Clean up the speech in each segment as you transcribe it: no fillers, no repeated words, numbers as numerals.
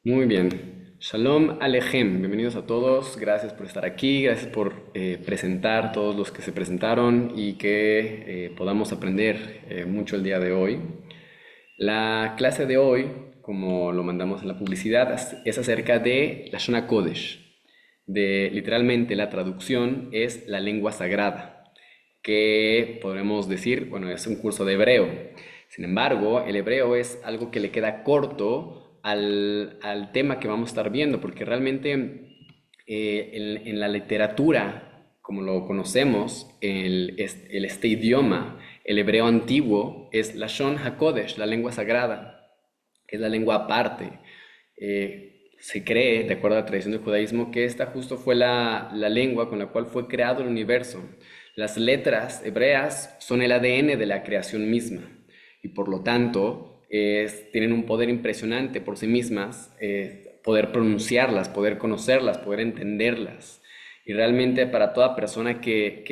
Muy bien. Shalom Alechem. Bienvenidos a todos. Gracias por estar aquí. Gracias por presentar todos los que se presentaron y que podamos aprender mucho el día de hoy. La clase de hoy, como lo mandamos en la publicidad, es acerca de la Shona Kodesh. Literalmente la traducción es la lengua sagrada, que podremos decir, bueno, es un curso de hebreo. Sin embargo, el hebreo es algo que le queda corto al tema que vamos a estar viendo, porque realmente en la literatura, como lo conocemos, este idioma, el hebreo antiguo, es la Shon HaKodesh, la lengua sagrada, que es la lengua aparte. Se cree, de acuerdo a la tradición del judaísmo, que esta justo fue la lengua con la cual fue creado el universo. Las letras hebreas son el ADN de la creación misma y por lo tanto tienen un poder impresionante por sí mismas, poder pronunciarlas, poder conocerlas, poder entenderlas. Y realmente para toda persona que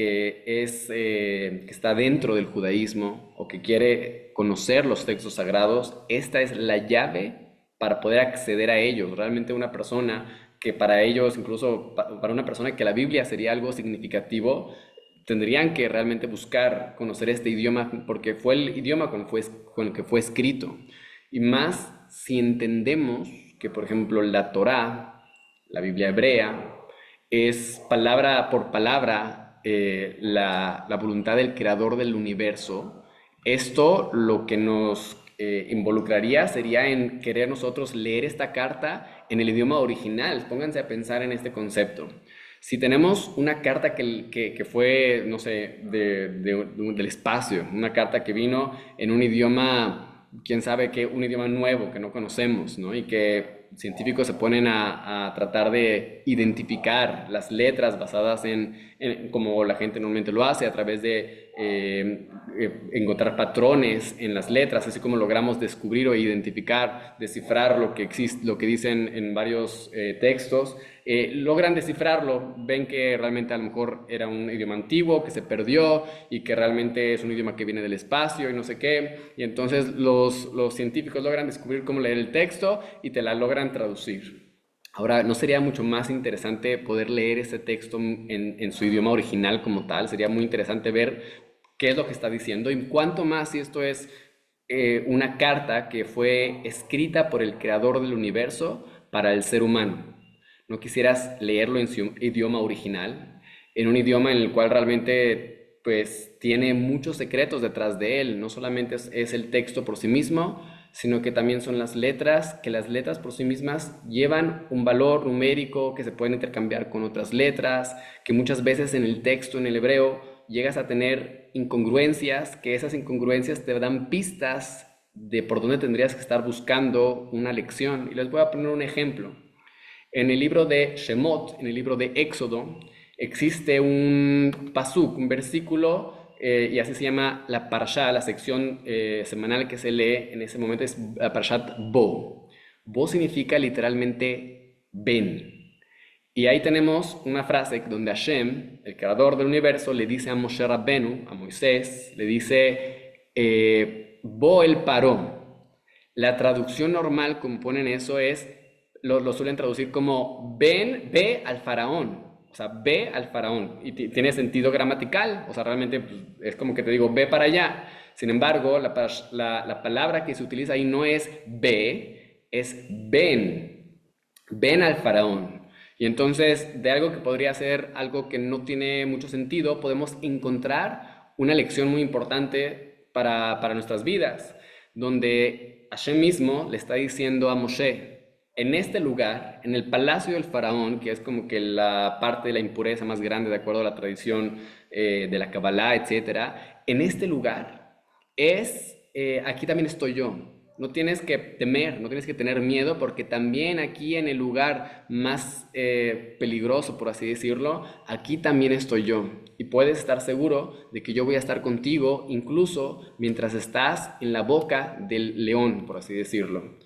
está dentro del judaísmo o que quiere conocer los textos sagrados, esta es la llave para poder acceder a ellos. Realmente una persona que para ellos, incluso para una persona que la Biblia sería algo significativo, tendrían que realmente buscar conocer este idioma porque fue el idioma con el que fue escrito. Y más si entendemos que, por ejemplo, la Torá, la Biblia hebrea, es palabra por palabra la voluntad del creador del universo. Esto lo que nos involucraría sería en querer nosotros leer esta carta en el idioma original. Pónganse a pensar en este concepto. Si tenemos una carta que fue, no sé, del espacio, una carta que vino en un idioma, quién sabe qué, un idioma nuevo que no conocemos, ¿no? Y que científicos se ponen a tratar de identificar las letras basadas en como la gente normalmente lo hace, a través de encontrar patrones en las letras, así como logramos descubrir o identificar, descifrar lo que existe, lo que dicen en varios textos. Logran descifrarlo, ven que realmente a lo mejor era un idioma antiguo que se perdió y que realmente es un idioma que viene del espacio y no sé qué, y entonces los científicos logran descubrir cómo leer el texto y te la logran traducir. Ahora, ¿no sería mucho más interesante poder leer ese texto en su idioma original como tal? Sería muy interesante ver qué es lo que está diciendo y cuánto más si esto es una carta que fue escrita por el creador del universo para el ser humano. ¿No quisieras leerlo en su idioma original? En un idioma en el cual realmente pues tiene muchos secretos detrás de él. No solamente es el texto por sí mismo, sino que también son las letras, que las letras por sí mismas llevan un valor numérico que se pueden intercambiar con otras letras, que muchas veces en el texto, en el hebreo, llegas a tener incongruencias, que esas incongruencias te dan pistas de por dónde tendrías que estar buscando una lección. Y les voy a poner un ejemplo. En el libro de Shemot, en el libro de Éxodo, existe un pasuk, un versículo, y así se llama la parashá, la sección semanal que se lee en ese momento es la parashat Bo. Bo significa literalmente ven. Y ahí tenemos una frase donde Hashem, el creador del universo, le dice a Moshe Rabbenu, a Moisés, le dice, Bo el paró. La traducción normal, como ponen eso, lo suelen traducir como ven, ve al faraón. O sea, ve al faraón. Y tiene sentido gramatical. O sea, realmente pues, es como que te digo, ve para allá. Sin embargo, la palabra que se utiliza ahí no es ve, es ven. Ven al faraón. Y entonces, de algo que podría ser algo que no tiene mucho sentido, podemos encontrar una lección muy importante para nuestras vidas, donde Hashem mismo le está diciendo a Moshe, en este lugar, en el palacio del faraón, que es como que la parte de la impureza más grande de acuerdo a la tradición de la Kabbalah, etcétera, en este lugar aquí también estoy yo. No tienes que temer, no tienes que tener miedo, porque también aquí en el lugar más peligroso, por así decirlo, aquí también estoy yo. Y puedes estar seguro de que yo voy a estar contigo, incluso mientras estás en la boca del león, por así decirlo.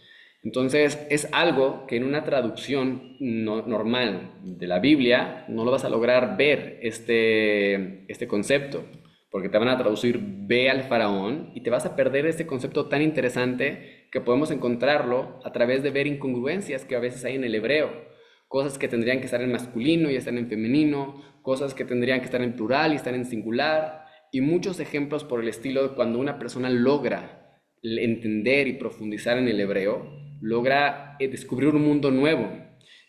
Entonces es algo que en una traducción normal de la Biblia no lo vas a lograr ver este concepto, porque te van a traducir ve al faraón y te vas a perder este concepto tan interesante que podemos encontrarlo a través de ver incongruencias que a veces hay en el hebreo. Cosas que tendrían que estar en masculino y están en femenino, cosas que tendrían que estar en plural y están en singular, y muchos ejemplos por el estilo de cuando una persona logra entender y profundizar en el hebreo, logra descubrir un mundo nuevo.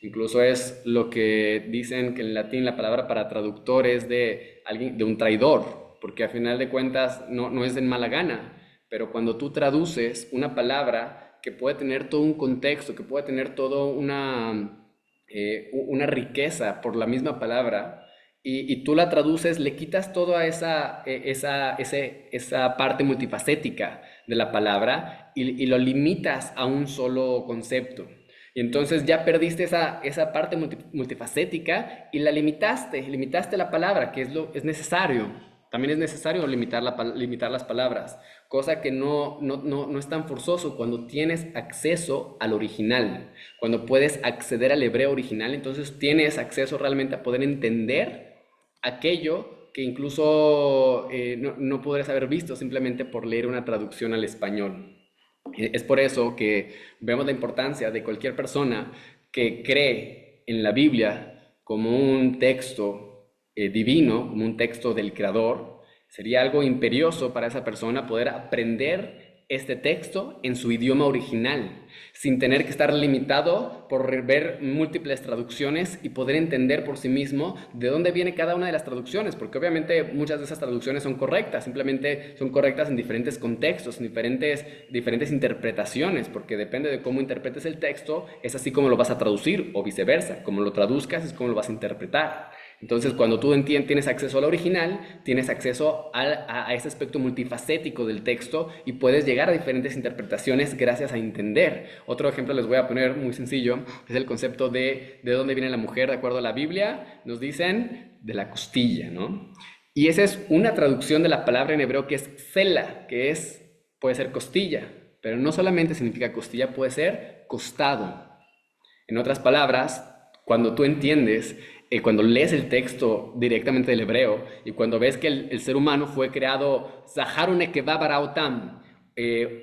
Incluso es lo que dicen que en latín la palabra para traductor es de alguien, de un traidor, porque a final de cuentas no es en mala gana, pero cuando tú traduces una palabra que puede tener todo un contexto, que puede tener toda una riqueza por la misma palabra, y tú la traduces, le quitas toda esa parte multifacética de la palabra y lo limitas a un solo concepto. Y entonces ya perdiste esa parte multifacética y la limitaste la palabra, que es necesario. También es necesario limitar las palabras, cosa que no es tan forzoso cuando tienes acceso al original, cuando puedes acceder al hebreo original, entonces tienes acceso realmente a poder entender aquello que incluso no podrías haber visto simplemente por leer una traducción al español. Es por eso que vemos la importancia de cualquier persona que cree en la Biblia como un texto divino, como un texto del Creador. Sería algo imperioso para esa persona poder aprender este texto en su idioma original, sin tener que estar limitado por ver múltiples traducciones y poder entender por sí mismo de dónde viene cada una de las traducciones, porque obviamente muchas de esas traducciones son correctas, simplemente son correctas en diferentes contextos, en diferentes interpretaciones, porque depende de cómo interpretes el texto, es así como lo vas a traducir, o viceversa, como lo traduzcas es como lo vas a interpretar. Entonces, cuando tú tienes acceso al original, tienes acceso a ese aspecto multifacético del texto y puedes llegar a diferentes interpretaciones gracias a entender. Otro ejemplo les voy a poner muy sencillo, es el concepto de dónde viene la mujer de acuerdo a la Biblia. Nos dicen de la costilla, ¿no? Y esa es una traducción de la palabra en hebreo que es sela, puede ser costilla, pero no solamente significa costilla, puede ser costado. En otras palabras, cuando tú entiendes, cuando lees el texto directamente del hebreo y cuando ves que el ser humano fue creado, Zaharu nekeva bara otam,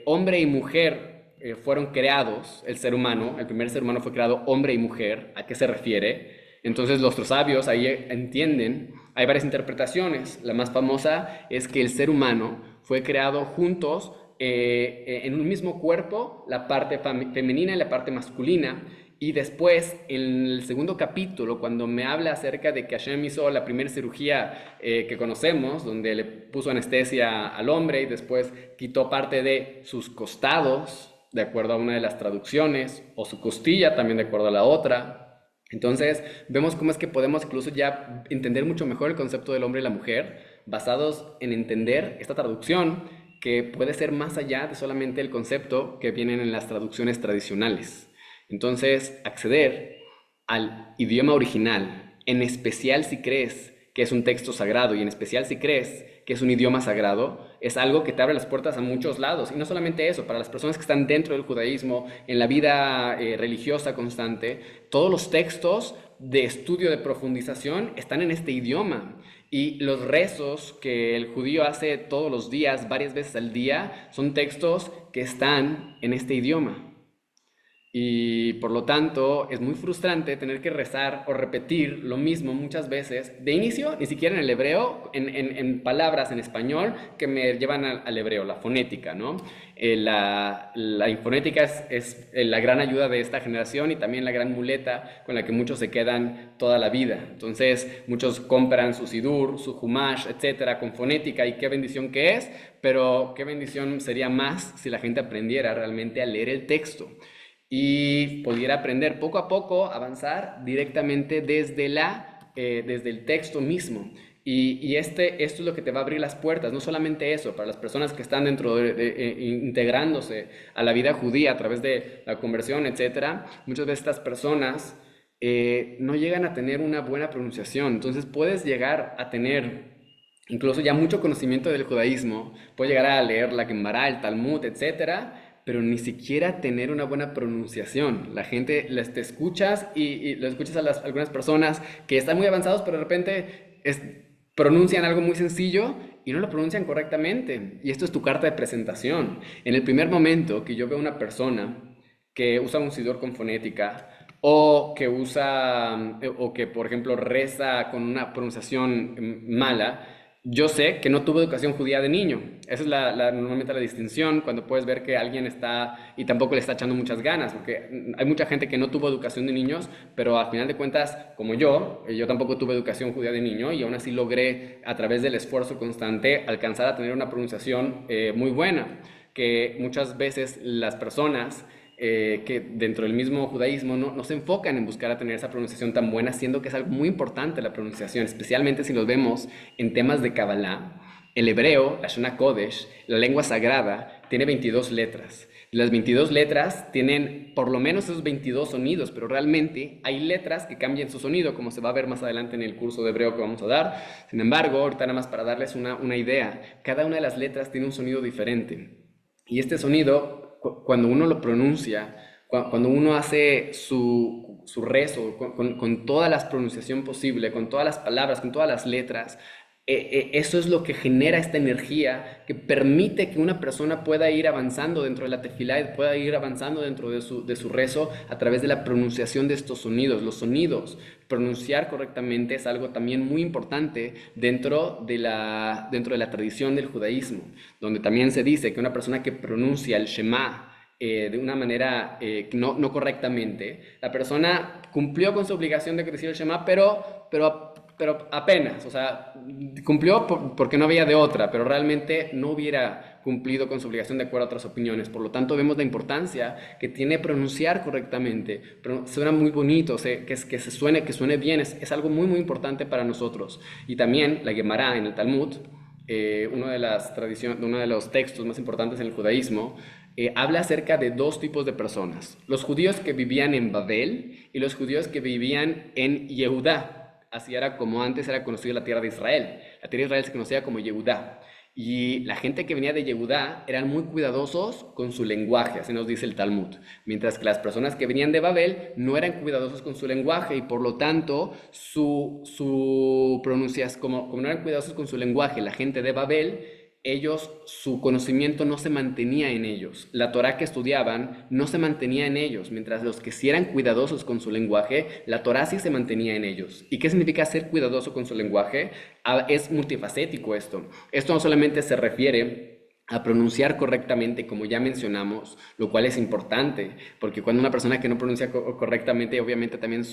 hombre y mujer fueron creados, el ser humano, el primer ser humano fue creado hombre y mujer, ¿a qué se refiere? Entonces los sabios ahí entienden, hay varias interpretaciones, la más famosa es que el ser humano fue creado juntos en un mismo cuerpo, la parte femenina y la parte masculina, y después, en el segundo capítulo, cuando me habla acerca de que Hashem hizo la primera cirugía que conocemos, donde le puso anestesia al hombre y después quitó parte de sus costados, de acuerdo a una de las traducciones, o su costilla, también de acuerdo a la otra. Entonces, vemos cómo es que podemos incluso ya entender mucho mejor el concepto del hombre y la mujer, basados en entender esta traducción, que puede ser más allá de solamente el concepto que vienen en las traducciones tradicionales. Entonces, acceder al idioma original, en especial si crees que es un texto sagrado y en especial si crees que es un idioma sagrado, es algo que te abre las puertas a muchos lados. Y no solamente eso, para las personas que están dentro del judaísmo, en la vida religiosa constante, todos los textos de estudio, de profundización, están en este idioma. Y los rezos que el judío hace todos los días, varias veces al día, son textos que están en este idioma. Y por lo tanto es muy frustrante tener que rezar o repetir lo mismo muchas veces, de inicio, ni siquiera en el hebreo, en palabras en español que me llevan al hebreo, la fonética, ¿no? La infonética es la gran ayuda de esta generación y también la gran muleta con la que muchos se quedan toda la vida. Entonces muchos compran su sidur, su humash, etcétera, con fonética, y qué bendición que es, pero qué bendición sería más si la gente aprendiera realmente a leer el texto y pudiera aprender poco a poco, avanzar directamente desde el texto mismo. Esto es lo que te va a abrir las puertas, no solamente eso, para las personas que están integrándose a la vida judía a través de la conversión, etcétera. Muchas de estas personas no llegan a tener una buena pronunciación, entonces puedes llegar a tener incluso ya mucho conocimiento del judaísmo, puedes llegar a leer la Gemara, el Talmud, etcétera, pero ni siquiera tener una buena pronunciación. La gente te escuchas y lo escuchas a algunas personas que están muy avanzados, pero de repente pronuncian algo muy sencillo y no lo pronuncian correctamente. Y esto es tu carta de presentación. En el primer momento que yo veo una persona que usa un sidor con fonética o que usa, o que por ejemplo reza con una pronunciación mala, yo sé que no tuvo educación judía de niño. Esa es normalmente la distinción cuando puedes ver que alguien está y tampoco le está echando muchas ganas, porque hay mucha gente que no tuvo educación de niños, pero al final de cuentas, como yo tampoco tuve educación judía de niño y aún así logré a través del esfuerzo constante alcanzar a tener una pronunciación muy buena, que muchas veces las personas que dentro del mismo judaísmo no se enfocan en buscar a tener esa pronunciación tan buena, siendo que es algo muy importante la pronunciación, especialmente si nos vemos en temas de Kabbalah. El hebreo, la Shona Kodesh, la lengua sagrada, tiene 22 letras. Las 22 letras tienen por lo menos esos 22 sonidos, pero realmente hay letras que cambian su sonido, como se va a ver más adelante en el curso de hebreo que vamos a dar. Sin embargo, ahorita nada más para darles una idea, cada una de las letras tiene un sonido diferente. Y este sonido, cuando uno lo pronuncia, cuando uno hace su rezo con toda la pronunciación posible, con todas las palabras, con todas las letras, eso es lo que genera esta energía que permite que una persona pueda ir avanzando dentro de la tefilá y pueda ir avanzando dentro de su rezo a través de la pronunciación de estos sonidos. Los sonidos, pronunciar correctamente es algo también muy importante dentro de la tradición del judaísmo, donde también se dice que una persona que pronuncia el Shema de una manera no correctamente, la persona cumplió con su obligación de decir el Shema, pero apenas, o sea, cumplió porque no había de otra, pero realmente no hubiera cumplido con su obligación de acuerdo a otras opiniones. Por lo tanto, vemos la importancia que tiene pronunciar correctamente. Pero suena muy bonito, o sea, que suene bien, es algo muy, muy importante para nosotros. Y también la Gemara en el Talmud, uno de los textos más importantes en el judaísmo, habla acerca de dos tipos de personas: los judíos que vivían en Babel y los judíos que vivían en Yehudá. Así era como antes era conocida la tierra de Israel. La tierra de Israel se conocía como Yehudá. Y la gente que venía de Yehudá eran muy cuidadosos con su lenguaje, así nos dice el Talmud. Mientras que las personas que venían de Babel no eran cuidadosos con su lenguaje y por lo tanto su pronunciación, como no eran cuidadosos con su lenguaje, la gente de Babel, su conocimiento no se mantenía en ellos. La Torá que estudiaban no se mantenía en ellos, mientras los que sí eran cuidadosos con su lenguaje, la Torá sí se mantenía en ellos. ¿Y qué significa ser cuidadoso con su lenguaje? Es multifacético esto. Esto no solamente se refiere a pronunciar correctamente, como ya mencionamos, lo cual es importante, porque cuando una persona que no pronuncia correctamente, obviamente también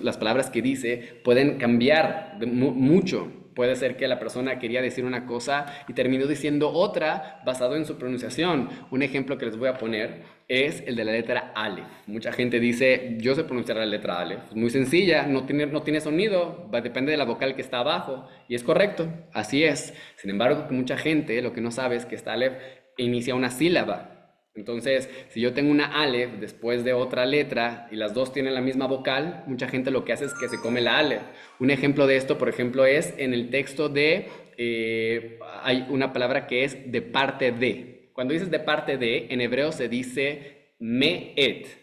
las palabras que dice pueden cambiar mucho. Puede ser que la persona quería decir una cosa y terminó diciendo otra basado en su pronunciación. Un ejemplo que les voy a poner es el de la letra Aleph. Mucha gente dice, yo sé pronunciar la letra Aleph. Es muy sencilla, no tiene sonido, depende de la vocal que está abajo. Y es correcto, así es. Sin embargo, mucha gente lo que no sabe es que esta Aleph inicia una sílaba. Entonces, si yo tengo una Aleph después de otra letra y las dos tienen la misma vocal, mucha gente lo que hace es que se come la Aleph. Un ejemplo de esto, por ejemplo, es en el texto hay una palabra que es de parte de. Cuando dices de parte de, en hebreo se dice me'et.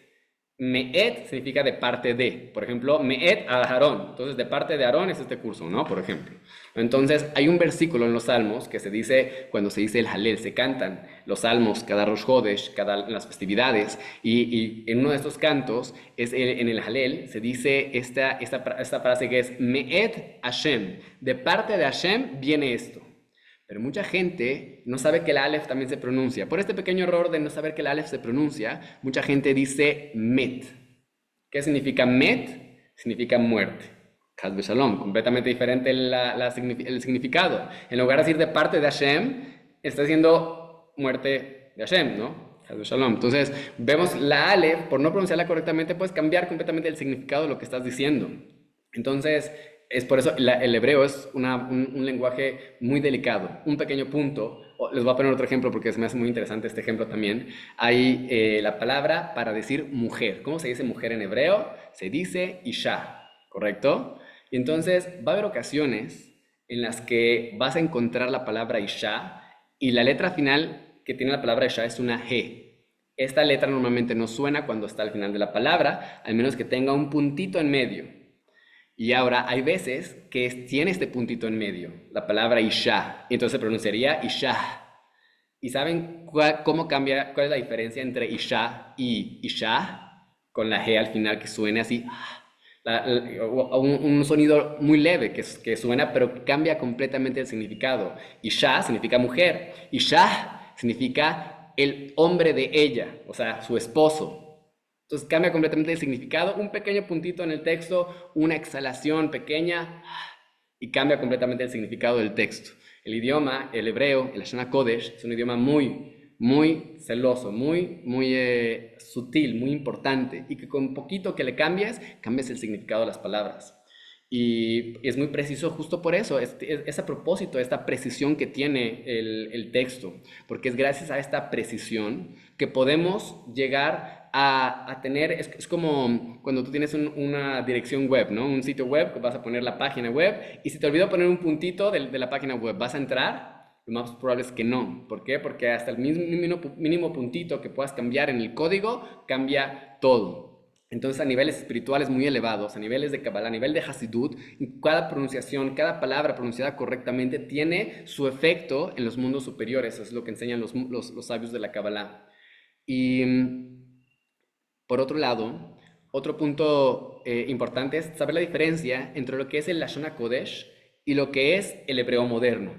Me'et significa de parte de. Por ejemplo, Me'et a Aarón. Entonces, de parte de Aarón es este curso, ¿no? Por ejemplo. Entonces, hay un versículo en los Salmos que se dice, cuando se dice el Halel, se cantan los Salmos cada Rosh Hodesh, en las festividades, y en uno de estos cantos, en el Halel, se dice esta frase que es Me'et Hashem. De parte de Hashem viene esto. Pero mucha gente no sabe que el Aleph también se pronuncia. Por este pequeño error de no saber que el Aleph se pronuncia, mucha gente dice Met. ¿Qué significa Met? Significa muerte. Chas v'shalom, completamente diferente el significado. En lugar de decir de parte de Hashem, está diciendo muerte de Hashem, ¿no? Chas v'shalom. Entonces, vemos la Aleph, por no pronunciarla correctamente, puedes cambiar completamente el significado de lo que estás diciendo. Entonces, es por eso el hebreo es un lenguaje muy delicado. Un pequeño punto, les voy a poner otro ejemplo porque se me hace muy interesante este ejemplo también. Hay la palabra para decir mujer. ¿Cómo se dice mujer en hebreo? Se dice isha, ¿correcto? Y entonces va a haber ocasiones en las que vas a encontrar la palabra isha y la letra final que tiene la palabra isha es una G. Esta letra normalmente no suena cuando está al final de la palabra, al menos que tenga un puntito en medio. Y ahora hay veces que tiene este puntito en medio, la palabra Isha, entonces se pronunciaría Isha. ¿Y saben cómo cambia, cuál es la diferencia entre Isha y Isha? Con la G al final que suene así, o un sonido muy leve que suena, pero cambia completamente el significado. Isha significa mujer, Isha significa el hombre de ella, o sea, su esposo. Entonces cambia completamente el significado, un pequeño puntito en el texto, una exhalación pequeña y cambia completamente el significado del texto. El idioma, el hebreo, el Lashon HaKodesh, es un idioma muy celoso, muy sutil, muy importante, y que con poquito que le cambies, cambias el significado de las palabras. Y es muy preciso justo por eso, es a propósito de esta precisión que tiene el texto, porque es gracias a esta precisión que podemos llegar a tener, es como cuando tú tienes una dirección web, ¿no? Un sitio web, que vas a poner la página web, y si te olvidó poner un puntito de la página web, ¿vas a entrar? Lo más probable es que no. ¿Por qué? Porque hasta el mínimo puntito que puedas cambiar en el código, cambia todo. Entonces, a niveles espirituales muy elevados, a niveles de Kabbalah, a nivel de Hasidut, cada pronunciación, cada palabra pronunciada correctamente tiene su efecto en los mundos superiores. Eso es lo que enseñan los sabios de la Kabbalah. Y por otro lado, otro punto importante es saber la diferencia entre lo que es el Lashon HaKodesh y lo que es el hebreo moderno.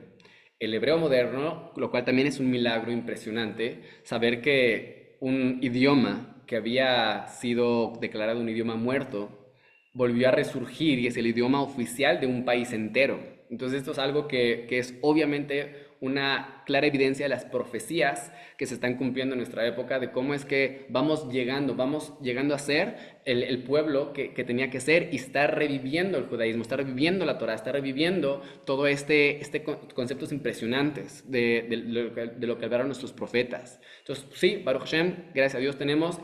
El hebreo moderno, lo cual también es un milagro impresionante, saber que un idioma que había sido declarado un idioma muerto volvió a resurgir y es el idioma oficial de un país entero. Entonces esto es algo que es obviamente una clara evidencia de las profecías que se están cumpliendo en nuestra época, de cómo es que vamos llegando a ser el pueblo que tenía que ser, y está reviviendo el judaísmo, está reviviendo la Torah, está reviviendo todo conceptos impresionantes de lo que hablaron nuestros profetas. Entonces, sí, Baruch Hashem, gracias a Dios tenemos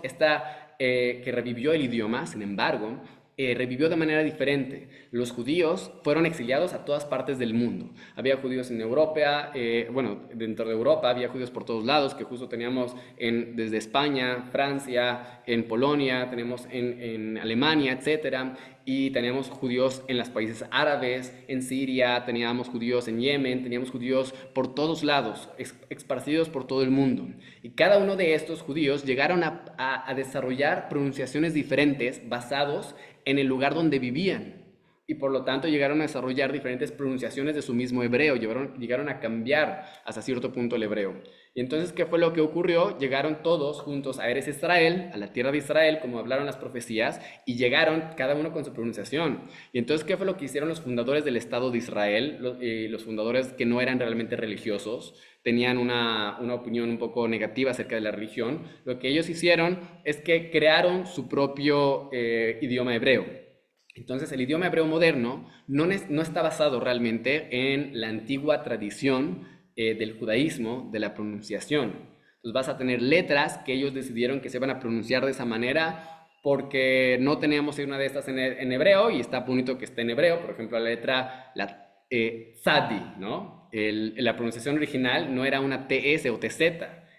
que revivió el idioma. Sin embargo, revivió de manera diferente. Los judíos fueron exiliados a todas partes del mundo. Había judíos en Europa, bueno, dentro de Europa había judíos por todos lados, que justo teníamos desde España, Francia, en Polonia, tenemos en Alemania, etcétera. Y teníamos judíos en los países árabes, en Siria, teníamos judíos en Yemen, teníamos judíos por todos lados, esparcidos por todo el mundo. Y cada uno de estos judíos llegaron a desarrollar pronunciaciones diferentes basados en el lugar donde vivían. Y por lo tanto llegaron a desarrollar diferentes pronunciaciones de su mismo hebreo, llegaron a cambiar hasta cierto punto el hebreo. Y entonces, ¿qué fue lo que ocurrió? Llegaron todos juntos a Eres Israel, a la tierra de Israel, como hablaron las profecías, y llegaron cada uno con su pronunciación. Y entonces, ¿qué fue lo que hicieron los fundadores del Estado de Israel? Los fundadores que no eran realmente religiosos, tenían una opinión un poco negativa acerca de la religión. Lo que ellos hicieron es que crearon su propio idioma hebreo. Entonces, el idioma hebreo moderno no está basado realmente en la antigua tradición del judaísmo, de la pronunciación. Entonces, vas a tener letras que ellos decidieron que se van a pronunciar de esa manera porque no teníamos una de estas en hebreo, y está bonito que esté en hebreo. Por ejemplo, la letra tzadi, ¿no? La pronunciación original no era una TS o TZ,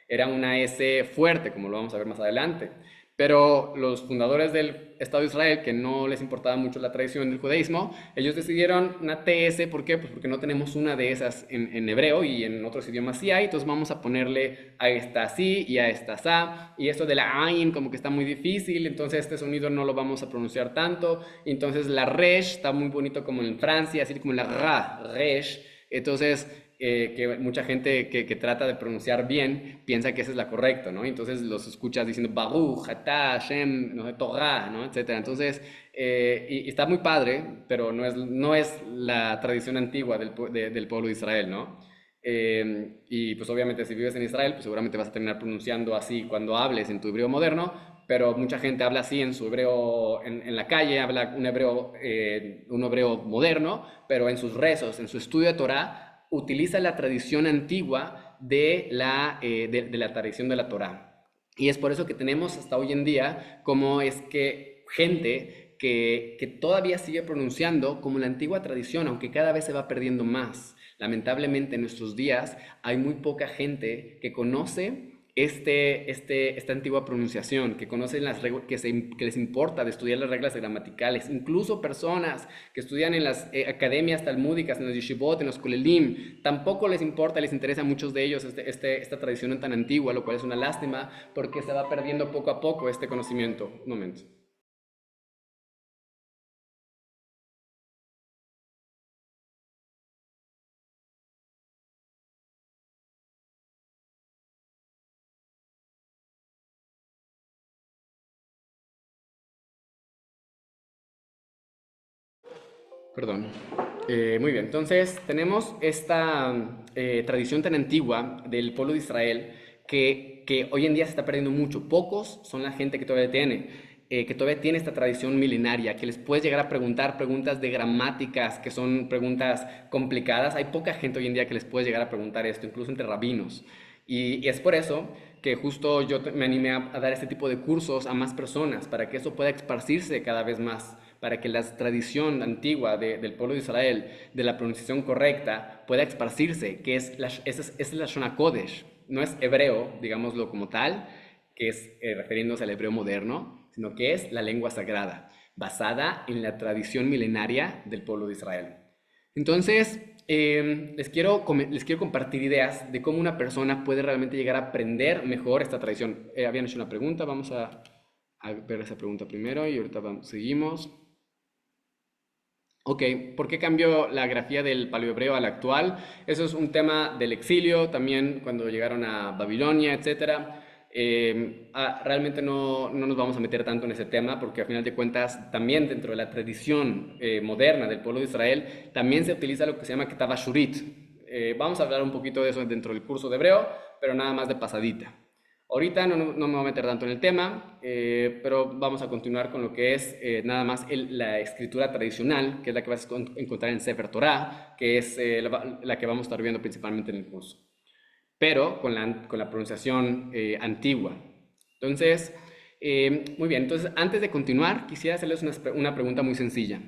era una S fuerte, como lo vamos a ver más adelante. Pero los fundadores del Estado de Israel, que no les importaba mucho la tradición del judaísmo, ellos decidieron una TS. ¿Por qué? Pues porque no tenemos una de esas en hebreo, y en otros idiomas sí hay, entonces vamos a ponerle a esta sí y a esta sa, y esto de la ain como que está muy difícil, entonces este sonido no lo vamos a pronunciar tanto. Entonces la resh está muy bonito como en Francia, así como la ra, resh. Entonces, que mucha gente que trata de pronunciar bien piensa que esa es la correcta, ¿no? Entonces los escuchas diciendo Baruch, Atah, Hashem, no sé, Torah, ¿no? Etcétera. Entonces, y está muy padre, pero no es la tradición antigua del pueblo de Israel, ¿no? Y pues obviamente si vives en Israel, pues seguramente vas a terminar pronunciando así cuando hables en tu hebreo moderno, pero mucha gente habla así en su hebreo en la calle, habla un hebreo moderno, pero en sus rezos, en su estudio de Torah, utiliza la tradición antigua de la tradición de la Torá. Y es por eso que tenemos hasta hoy en día como es que gente que todavía sigue pronunciando como la antigua tradición, aunque cada vez se va perdiendo más. Lamentablemente en nuestros días hay muy poca gente que conoce esta antigua pronunciación, que conocen las reglas, que les importa de estudiar las reglas gramaticales, incluso personas que estudian en las academias talmúdicas, en los yeshivot, en los kolelim, tampoco les importa, les interesa a muchos de ellos esta tradición tan antigua, lo cual es una lástima porque se va perdiendo poco a poco este conocimiento. Un momento. Perdón. Muy bien, entonces tenemos esta tradición tan antigua del pueblo de Israel que hoy en día se está perdiendo mucho. Pocos son la gente que todavía tiene esta tradición milenaria, que les puedes llegar a preguntar preguntas de gramáticas, que son preguntas complicadas. Hay poca gente hoy en día que les puedes llegar a preguntar esto, incluso entre rabinos. Y es por eso que justo me animé a dar este tipo de cursos a más personas, para que eso pueda esparcirse cada vez más, para que la tradición antigua del pueblo de Israel, de la pronunciación correcta, pueda esparcirse, que es la Shona Kodesh, no es hebreo, digámoslo como tal, que es refiriéndose al hebreo moderno, sino que es la lengua sagrada, basada en la tradición milenaria del pueblo de Israel. Entonces, les quiero compartir ideas de cómo una persona puede realmente llegar a aprender mejor esta tradición. Habían hecho una pregunta, vamos a ver esa pregunta primero y ahorita seguimos. Ok, ¿por qué cambió la grafía del paleohebreo al actual? Eso es un tema del exilio, también cuando llegaron a Babilonia, etcétera. Realmente no nos vamos a meter tanto en ese tema porque a final de cuentas también dentro de la tradición moderna del pueblo de Israel también se utiliza lo que se llama Ketava Shurit. Vamos a hablar un poquito de eso dentro del curso de hebreo, pero nada más de pasadita. Ahorita no me voy a meter tanto en el tema, pero vamos a continuar con lo que es nada más la escritura tradicional, que es la que vas a encontrar en Sefer Torah, que es la que vamos a estar viendo principalmente en el curso, pero con la pronunciación antigua. Entonces, muy bien, entonces antes de continuar, quisiera hacerles una pregunta muy sencilla.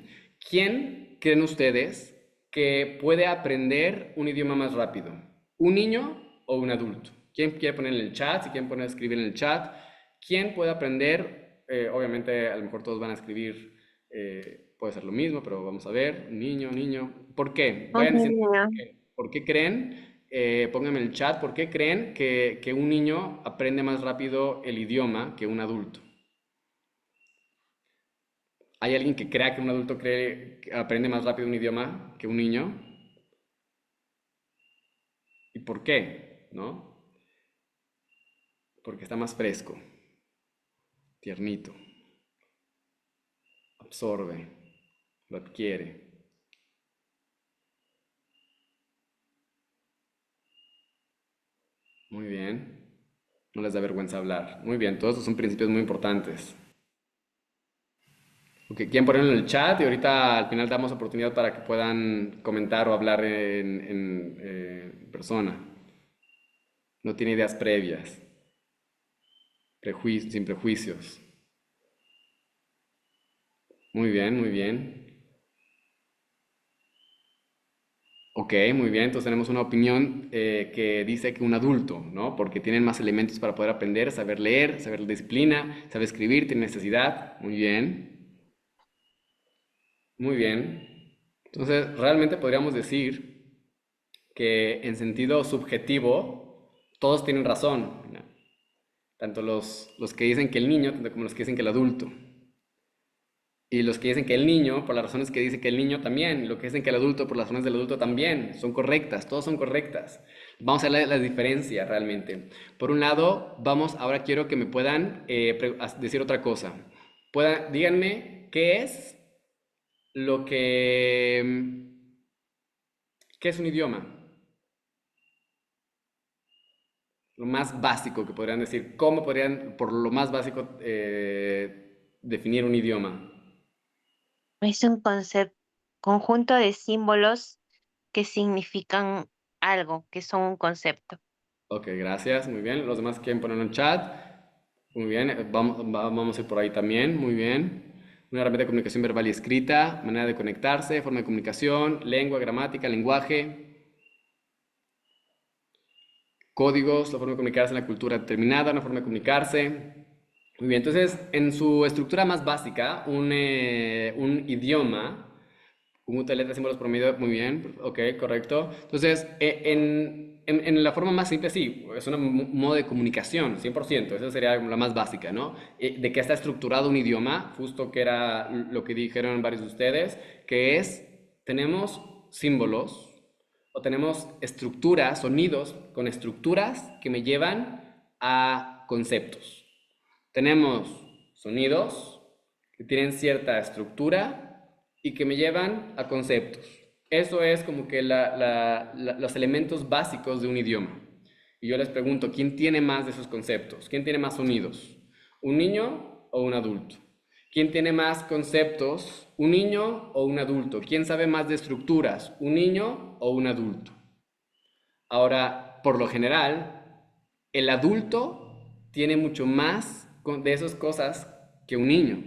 ¿Quién creen ustedes que puede aprender un idioma más rápido? ¿Un niño o un adulto? ¿Quién quiere poner en el chat? Si quieren poner a escribir en el chat. ¿Quién puede aprender? Obviamente, a lo mejor todos van a escribir, puede ser lo mismo, pero vamos a ver. Niño, niño. ¿Por qué? Un Vayan diciendo por niño. qué. ¿Por qué creen? Pónganme en el chat, ¿por qué creen que un niño aprende más rápido el idioma que un adulto? ¿Hay alguien que crea que un adulto que aprende más rápido un idioma que un niño? ¿Y por qué? ¿No? Porque está más fresco, tiernito, absorbe, lo adquiere. Muy bien. No les da vergüenza hablar. Muy bien, todos esos son principios muy importantes. Ok, quieren ponerlo en el chat y ahorita al final damos oportunidad para que puedan comentar o hablar en persona. No tiene ideas previas, sin prejuicios. Muy bien, muy bien. Ok, muy bien. Entonces tenemos una opinión que dice que un adulto, ¿no? Porque tienen más elementos para poder aprender, saber leer, saber disciplina, saber escribir, tiene necesidad. Muy bien, muy bien. Entonces, realmente podríamos decir que en sentido subjetivo, todos tienen razón, ¿no? Tanto los que dicen que el niño, tanto como los que dicen que el adulto. Y los que dicen que el niño, por las razones que dice que el niño también, y lo que dicen que el adulto, por las razones del adulto también, son correctas, todas son correctas. Vamos a ver la diferencia realmente. Por un lado, ahora quiero que me puedan decir otra cosa. Díganme qué es lo qué es un idioma, lo más básico que podrían decir, cómo podrían, por lo más básico, definir un idioma. Es un conjunto de símbolos que significan algo, que son un concepto. Ok, gracias, muy bien. Los demás quieren poner en chat. Muy bien, vamos a ir por ahí también, muy bien. Una herramienta de comunicación verbal y escrita, manera de conectarse, forma de comunicación, lengua, gramática, lenguaje. códigos, la forma de comunicarse en la cultura determinada, una forma de comunicarse. Muy bien, entonces en su estructura más básica, un idioma, conjunto de letras, símbolos, promedio, muy bien, ok, correcto. Entonces, en la forma más simple, sí, es un modo de comunicación, 100%, esa sería la más básica, ¿no? De que está estructurado un idioma, justo que era lo que dijeron varios de ustedes, que es, tenemos símbolos o tenemos estructuras, sonidos con estructuras que me llevan a conceptos. Tenemos sonidos que tienen cierta estructura y que me llevan a conceptos. Eso es como que los elementos básicos de un idioma. Y yo les pregunto, ¿quién tiene más de esos conceptos? ¿Quién tiene más sonidos? ¿Un niño o un adulto? ¿Quién tiene más conceptos? ¿Un niño o un adulto? ¿Quién sabe más de estructuras? ¿Un niño o un adulto? Ahora, por lo general, el adulto tiene mucho más de esas cosas que un niño,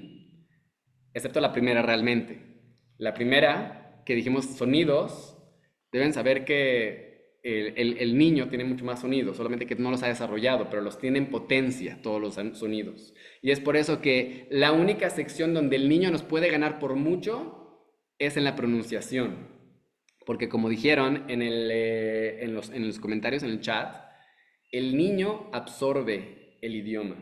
excepto la primera realmente. La primera, que dijimos sonidos, deben saber que el niño tiene mucho más sonidos, solamente que no los ha desarrollado, pero los tiene en potencia todos los sonidos. Y es por eso que la única sección donde el niño nos puede ganar por mucho es en la pronunciación. Porque como dijeron en los comentarios en el chat, el niño absorbe el idioma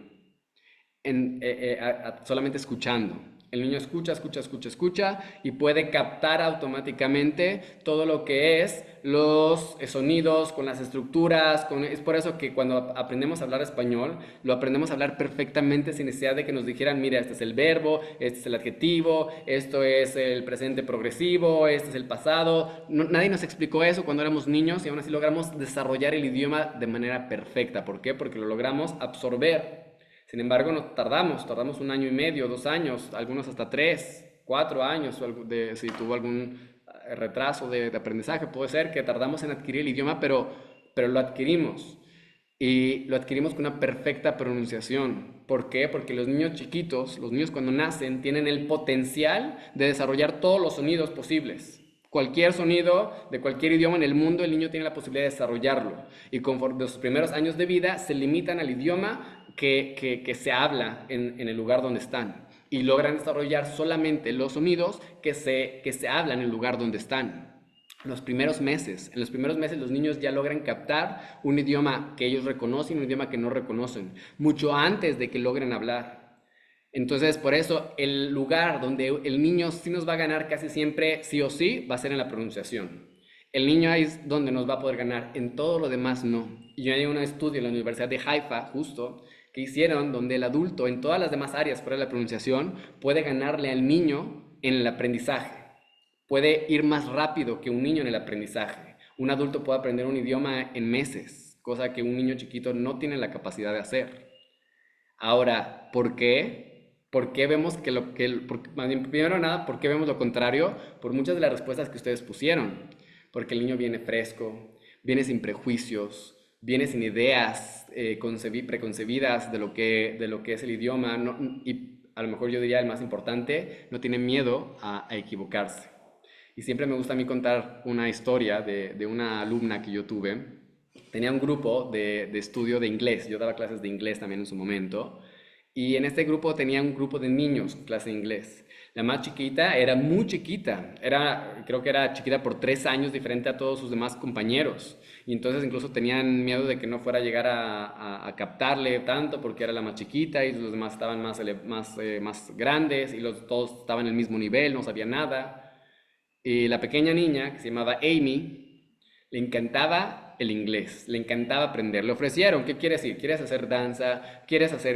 solamente escuchando. El niño escucha, escucha, escucha, escucha y puede captar automáticamente todo lo que es los sonidos con las estructuras. Es por eso que cuando aprendemos a hablar español, lo aprendemos a hablar perfectamente sin necesidad de que nos dijeran, mira, este es el verbo, este es el adjetivo, esto es el presente progresivo, este es el pasado. Nadie nos explicó eso cuando éramos niños y aún así logramos desarrollar el idioma de manera perfecta. ¿Por qué? Porque lo logramos absorber. Sin embargo, no tardamos 1 año y medio, 2 años, algunos hasta 3, 4 años, si tuvo algún retraso de aprendizaje, puede ser que tardamos en adquirir el idioma, pero lo adquirimos. Y lo adquirimos con una perfecta pronunciación. ¿Por qué? Porque los niños chiquitos, los niños cuando nacen, tienen el potencial de desarrollar todos los sonidos posibles. Cualquier sonido de cualquier idioma en el mundo, el niño tiene la posibilidad de desarrollarlo. Y conforme los primeros años de vida se limitan al idioma que se habla en el lugar donde están. Y logran desarrollar solamente los sonidos que se hablan en el lugar donde están. En los primeros meses los niños ya logran captar un idioma que ellos reconocen y un idioma que no reconocen, mucho antes de que logren hablar. Entonces, por eso, el lugar donde el niño sí nos va a ganar casi siempre, sí o sí, va a ser en la pronunciación. El niño ahí es donde nos va a poder ganar, en todo lo demás no. Y yo hay un estudio en la Universidad de Haifa, justo, que hicieron donde el adulto en todas las demás áreas fuera de la pronunciación puede ganarle al niño en el aprendizaje. Puede ir más rápido que un niño en el aprendizaje. Un adulto puede aprender un idioma en meses, cosa que un niño chiquito no tiene la capacidad de hacer. Ahora, ¿por qué? ¿Por qué vemos más bien, primero nada, ¿por qué vemos lo contrario? Por muchas de las respuestas que ustedes pusieron. Porque el niño viene fresco, viene sin prejuicios, viene sin ideas preconcebidas de lo que es el idioma, y a lo mejor yo diría el más importante, no tiene miedo a equivocarse. Y siempre me gusta a mí contar una historia de una alumna que yo tuve. Tenía un grupo de estudio de inglés. Yo daba clases de inglés también en su momento. Y en este grupo tenía un grupo de niños, clase de inglés. La más chiquita era muy chiquita. Creo que era chiquita por 3 años, diferente a todos sus demás compañeros. Y entonces incluso tenían miedo de que no fuera a llegar a captarle tanto porque era la más chiquita y los demás estaban más grandes y todos estaban en el mismo nivel, no sabían nada. Y la pequeña niña, que se llamaba Amy, le encantaba el inglés, le encantaba aprender. Le ofrecieron, ¿qué quieres ir? ¿Quieres hacer danza? ¿Quieres hacer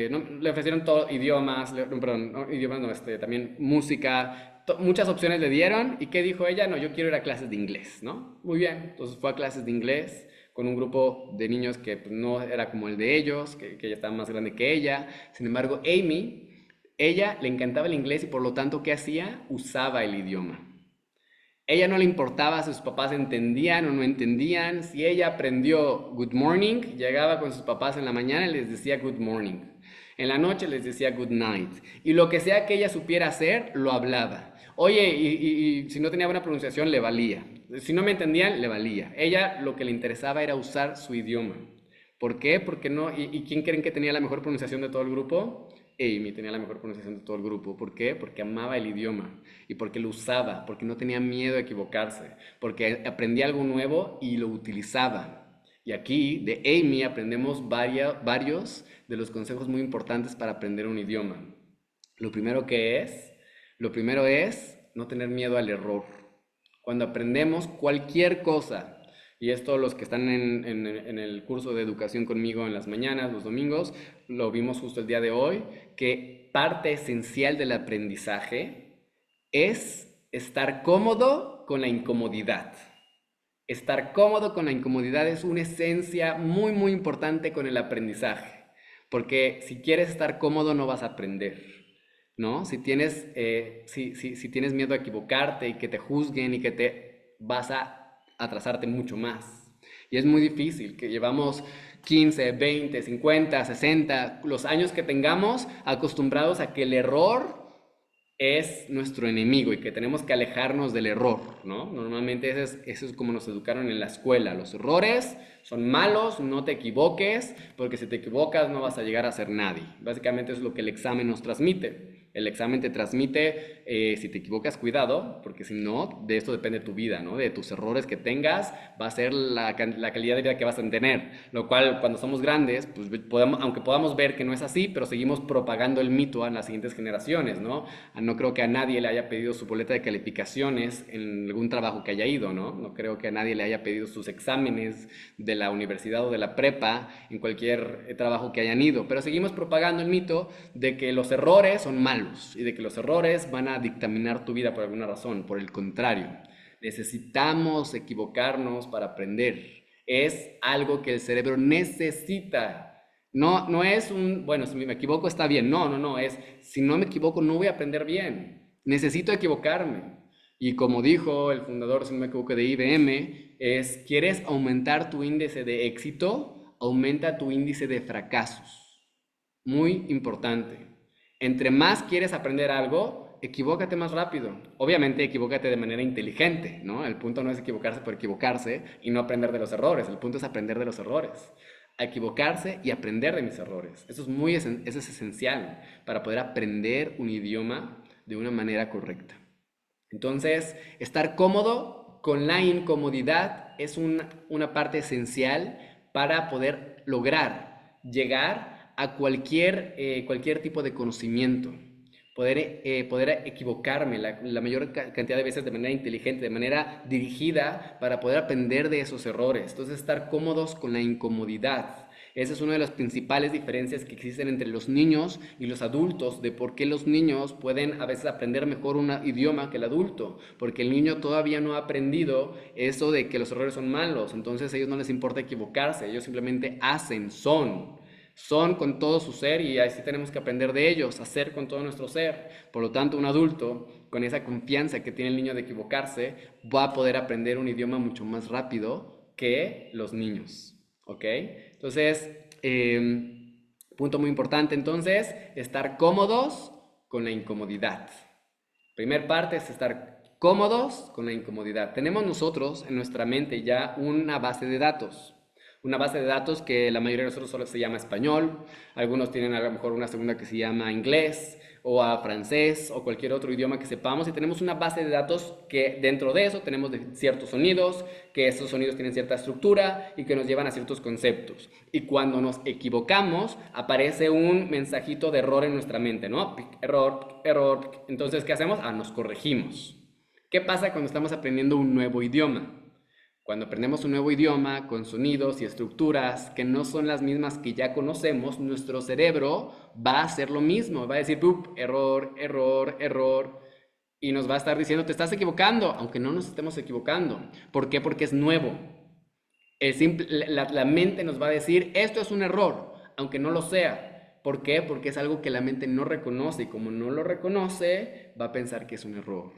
no, le ofrecieron todo, idiomas, no, perdón, no, idiomas no, también música, muchas opciones le dieron. ¿Y qué dijo ella? No, yo quiero ir a clases de inglés, ¿no? Muy bien, entonces fue a clases de inglés con un grupo de niños que pues, no era como el de ellos, que ya estaban más grande que ella. Sin embargo, ella le encantaba el inglés y por lo tanto, ¿qué hacía? Usaba el idioma. Ella no le importaba si sus papás entendían o no entendían. Si ella aprendió good morning, llegaba con sus papás en la mañana y les decía good morning. En la noche les decía good night. Y lo que sea que ella supiera hacer, lo hablaba. Oye, y si no tenía buena pronunciación, le valía. Si no me entendían, le valía. Ella lo que le interesaba era usar su idioma. ¿Por qué? Porque no. ¿Y quién creen que tenía la mejor pronunciación de todo el grupo? Amy tenía la mejor pronunciación de todo el grupo. ¿Por qué? Porque amaba el idioma y porque lo usaba, porque no tenía miedo a equivocarse, porque aprendía algo nuevo y lo utilizaba. Y aquí de Amy aprendemos varios de los consejos muy importantes para aprender un idioma. Lo primero que es, lo primero es no tener miedo al error. Cuando aprendemos cualquier cosa, y esto los que están en el curso de educación conmigo en las mañanas, los domingos, lo vimos justo el día de hoy, que parte esencial del aprendizaje es estar cómodo con la incomodidad. Estar cómodo con la incomodidad es una esencia muy, muy importante con el aprendizaje. Porque si quieres estar cómodo no vas a aprender, ¿no? Si tienes miedo a equivocarte y que te juzguen y que te vas a atrasarte mucho más. Y es muy difícil, que llevamos 15, 20, 50, 60, los años que tengamos acostumbrados a que el error es nuestro enemigo y que tenemos que alejarnos del error, ¿no? Normalmente eso es como nos educaron en la escuela. Los errores son malos, no te equivoques, porque si te equivocas no vas a llegar a ser nadie. Básicamente es lo que el examen nos transmite. El examen te transmite, si te equivocas, cuidado, porque si no, de esto depende tu vida, ¿no? De tus errores que tengas, va a ser la calidad de vida que vas a tener. Lo cual, cuando somos grandes, pues aunque podamos ver que no es así, pero seguimos propagando el mito a las siguientes generaciones, ¿no? No creo que a nadie le haya pedido su boleta de calificaciones en algún trabajo que haya ido, ¿no? No creo que a nadie le haya pedido sus exámenes de la universidad o de la prepa en cualquier trabajo que hayan ido. Pero seguimos propagando el mito de que los errores son malos y de que los errores van a dictaminar tu vida por alguna razón. Por el contrario, necesitamos equivocarnos para aprender. Es algo que el cerebro necesita. No, no es bueno, si me equivoco está bien. No, no, no, es, si no me equivoco no voy a aprender bien. Necesito equivocarme. Y como dijo el fundador, si no me equivoco, de IBM, es, ¿quieres aumentar tu índice de éxito? Aumenta tu índice de fracasos. Muy importante. Entre más quieres aprender algo, equivócate más rápido. Obviamente, equivócate de manera inteligente, ¿no? El punto no es equivocarse por equivocarse y no aprender de los errores. El punto es aprender de los errores. A equivocarse y aprender de mis errores. Eso es esencial para poder aprender un idioma de una manera correcta. Entonces, estar cómodo con la incomodidad es una parte esencial para poder lograr llegar a cualquier tipo de conocimiento. Poder equivocarme la mayor cantidad de veces de manera inteligente, de manera dirigida, para poder aprender de esos errores. Entonces, estar cómodos con la incomodidad. Esa es una de las principales diferencias que existen entre los niños y los adultos, de por qué los niños pueden a veces aprender mejor un idioma que el adulto, porque el niño todavía no ha aprendido eso de que los errores son malos, entonces a ellos no les importa equivocarse, ellos simplemente hacen, son con todo su ser y así tenemos que aprender de ellos, hacer con todo nuestro ser. Por lo tanto, un adulto, con esa confianza que tiene el niño de equivocarse, va a poder aprender un idioma mucho más rápido que los niños. ¿Ok? Entonces, punto muy importante entonces, estar cómodos con la incomodidad. Primer parte es estar cómodos con la incomodidad. Tenemos nosotros en nuestra mente ya una base de datos. Una base de datos que la mayoría de nosotros solo se llama español, algunos tienen a lo mejor una segunda que se llama inglés o a francés o cualquier otro idioma que sepamos y tenemos una base de datos que dentro de eso tenemos ciertos sonidos, que esos sonidos tienen cierta estructura y que nos llevan a ciertos conceptos. Y cuando nos equivocamos aparece un mensajito de error en nuestra mente, ¿no? Error, error. Entonces, ¿qué hacemos? Nos corregimos. ¿Qué pasa cuando estamos aprendiendo un nuevo idioma? Cuando aprendemos un nuevo idioma con sonidos y estructuras que no son las mismas que ya conocemos, nuestro cerebro va a hacer lo mismo, va a decir, error, error, error, y nos va a estar diciendo, te estás equivocando, aunque no nos estemos equivocando. ¿Por qué? Porque es nuevo. La mente nos va a decir, esto es un error, aunque no lo sea. ¿Por qué? Porque es algo que la mente no reconoce y como no lo reconoce, va a pensar que es un error.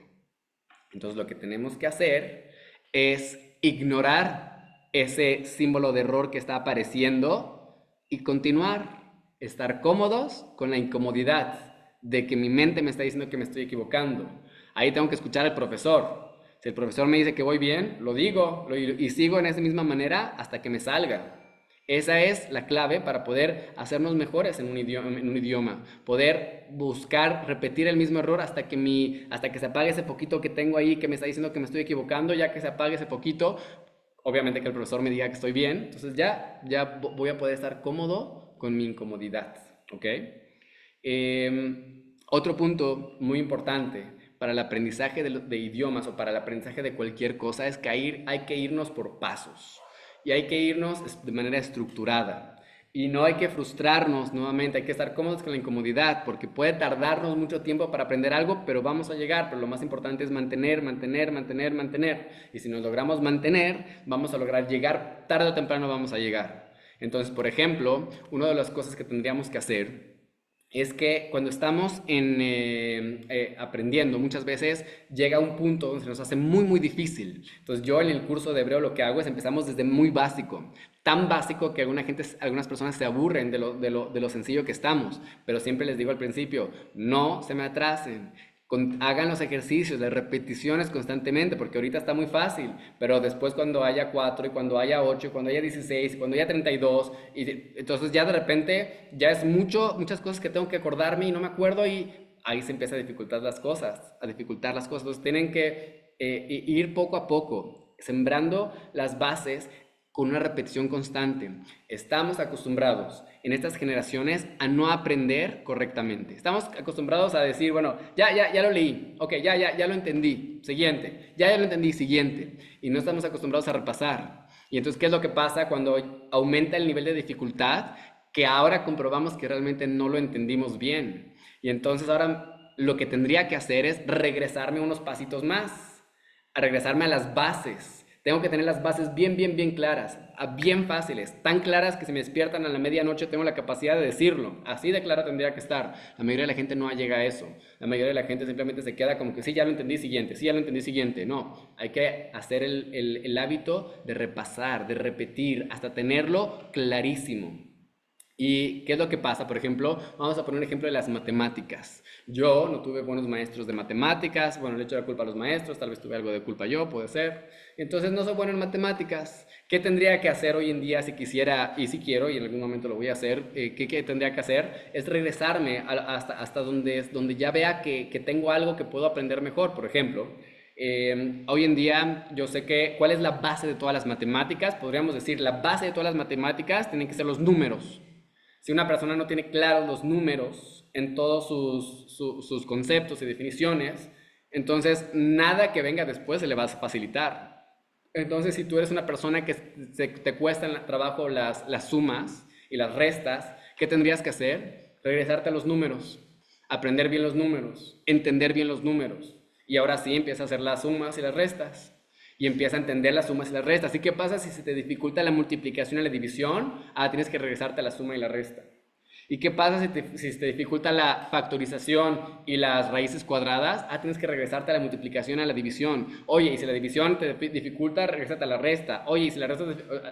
Entonces lo que tenemos que hacer es ignorar ese símbolo de error que está apareciendo y continuar. estar cómodos con la incomodidad de que mi mente me está diciendo que me estoy equivocando. Ahí tengo que escuchar al profesor. Si el profesor me dice que voy bien, lo digo y sigo en esa misma manera hasta que me salga. Esa es la clave para poder hacernos mejores en un idioma, poder buscar repetir el mismo error hasta que se apague ese poquito que tengo ahí que me está diciendo que me estoy equivocando, ya que se apague ese poquito, obviamente que el profesor me diga que estoy bien, entonces ya voy a poder estar cómodo con mi incomodidad, ¿ok? Otro punto muy importante para el aprendizaje de idiomas o para el aprendizaje de cualquier cosa es que hay que irnos por pasos y hay que irnos de manera estructurada. Y no hay que frustrarnos nuevamente, hay que estar cómodos con la incomodidad, porque puede tardarnos mucho tiempo para aprender algo, pero vamos a llegar. Pero lo más importante es mantener, mantener, mantener, mantener. Y si nos logramos mantener, vamos a lograr llegar, tarde o temprano vamos a llegar. Entonces, por ejemplo, una de las cosas que tendríamos que hacer es que cuando estamos aprendiendo, muchas veces llega un punto donde se nos hace muy, muy difícil. Entonces yo en el curso de hebreo lo que hago es empezamos desde muy básico, tan básico que algunas personas se aburren de lo sencillo que estamos, pero siempre les digo al principio, no se me atrasen, hagan los ejercicios, las repeticiones constantemente, porque ahorita está muy fácil, pero después cuando haya 4 y cuando haya 8 y cuando haya 16 y cuando haya 32, entonces ya de repente ya es muchas cosas que tengo que acordarme y no me acuerdo y ahí se empieza a dificultar las cosas, Entonces tienen que ir poco a poco, sembrando las bases con una repetición constante. Estamos acostumbrados en estas generaciones a no aprender correctamente. Estamos acostumbrados a decir, bueno, ya lo leí, ok, ya lo entendí, siguiente, ya lo entendí, siguiente. Y no estamos acostumbrados a repasar. Y entonces, ¿qué es lo que pasa cuando aumenta el nivel de dificultad? Que ahora comprobamos que realmente no lo entendimos bien. Y entonces ahora lo que tendría que hacer es regresarme unos pasitos más, a regresarme a las bases. Tengo que tener las bases bien, bien, bien claras, bien fáciles, tan claras que si me despiertan a la medianoche tengo la capacidad de decirlo. Así de clara tendría que estar. La mayoría de la gente no llega a eso. La mayoría de la gente simplemente se queda como que sí, ya lo entendí, siguiente, sí, ya lo entendí, siguiente. No, hay que hacer el hábito de repasar, de repetir, hasta tenerlo clarísimo. ¿Y qué es lo que pasa? Por ejemplo, vamos a poner un ejemplo de las matemáticas. Yo no tuve buenos maestros de matemáticas, bueno, le echo la culpa a los maestros, tal vez tuve algo de culpa yo, puede ser. Entonces no soy bueno en matemáticas. ¿Qué tendría que hacer hoy en día si quisiera, y si quiero, y en algún momento lo voy a hacer? ¿Qué tendría que hacer? Es regresarme hasta donde ya vea que tengo algo que puedo aprender mejor. Por ejemplo, hoy en día yo sé cuál es la base de todas las matemáticas. Podríamos decir, la base de todas las matemáticas tienen que ser los números. Si una persona no tiene claros los números en todos sus conceptos y definiciones, entonces nada que venga después se le va a facilitar. Entonces, si tú eres una persona que te cuesta en el trabajo las sumas y las restas, ¿qué tendrías que hacer? Regresarte a los números, aprender bien los números, entender bien los números. Y ahora sí empieza a hacer las sumas y las restas y empieza a entender las sumas y las restas. ¿Y qué pasa si se te dificulta la multiplicación y la división? Tienes que regresarte a la suma y la resta. ¿Y qué pasa si se te dificulta la factorización y las raíces cuadradas? Tienes que regresarte a la multiplicación, a la división. Oye, y si la división te dificulta, regresate a la resta. Oye, y si la resta...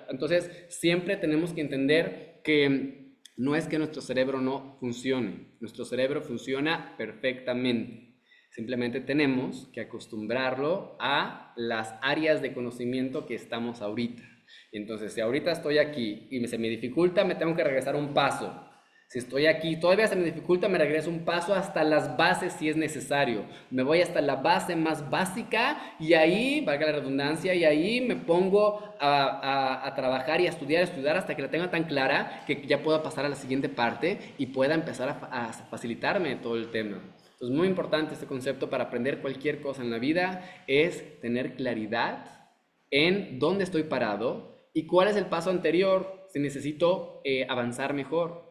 Entonces, siempre tenemos que entender que no es que nuestro cerebro no funcione. Nuestro cerebro funciona perfectamente. Simplemente tenemos que acostumbrarlo a las áreas de conocimiento que estamos ahorita. Entonces, si ahorita estoy aquí y se me dificulta, me tengo que regresar un paso. Si estoy aquí, todavía se me dificulta, me regreso un paso hasta las bases si es necesario. Me voy hasta la base más básica y ahí, valga la redundancia, y ahí me pongo a trabajar y a estudiar hasta que la tenga tan clara que ya pueda pasar a la siguiente parte y pueda empezar a facilitarme todo el tema. Entonces, muy importante este concepto para aprender cualquier cosa en la vida es tener claridad en dónde estoy parado y cuál es el paso anterior si necesito avanzar mejor.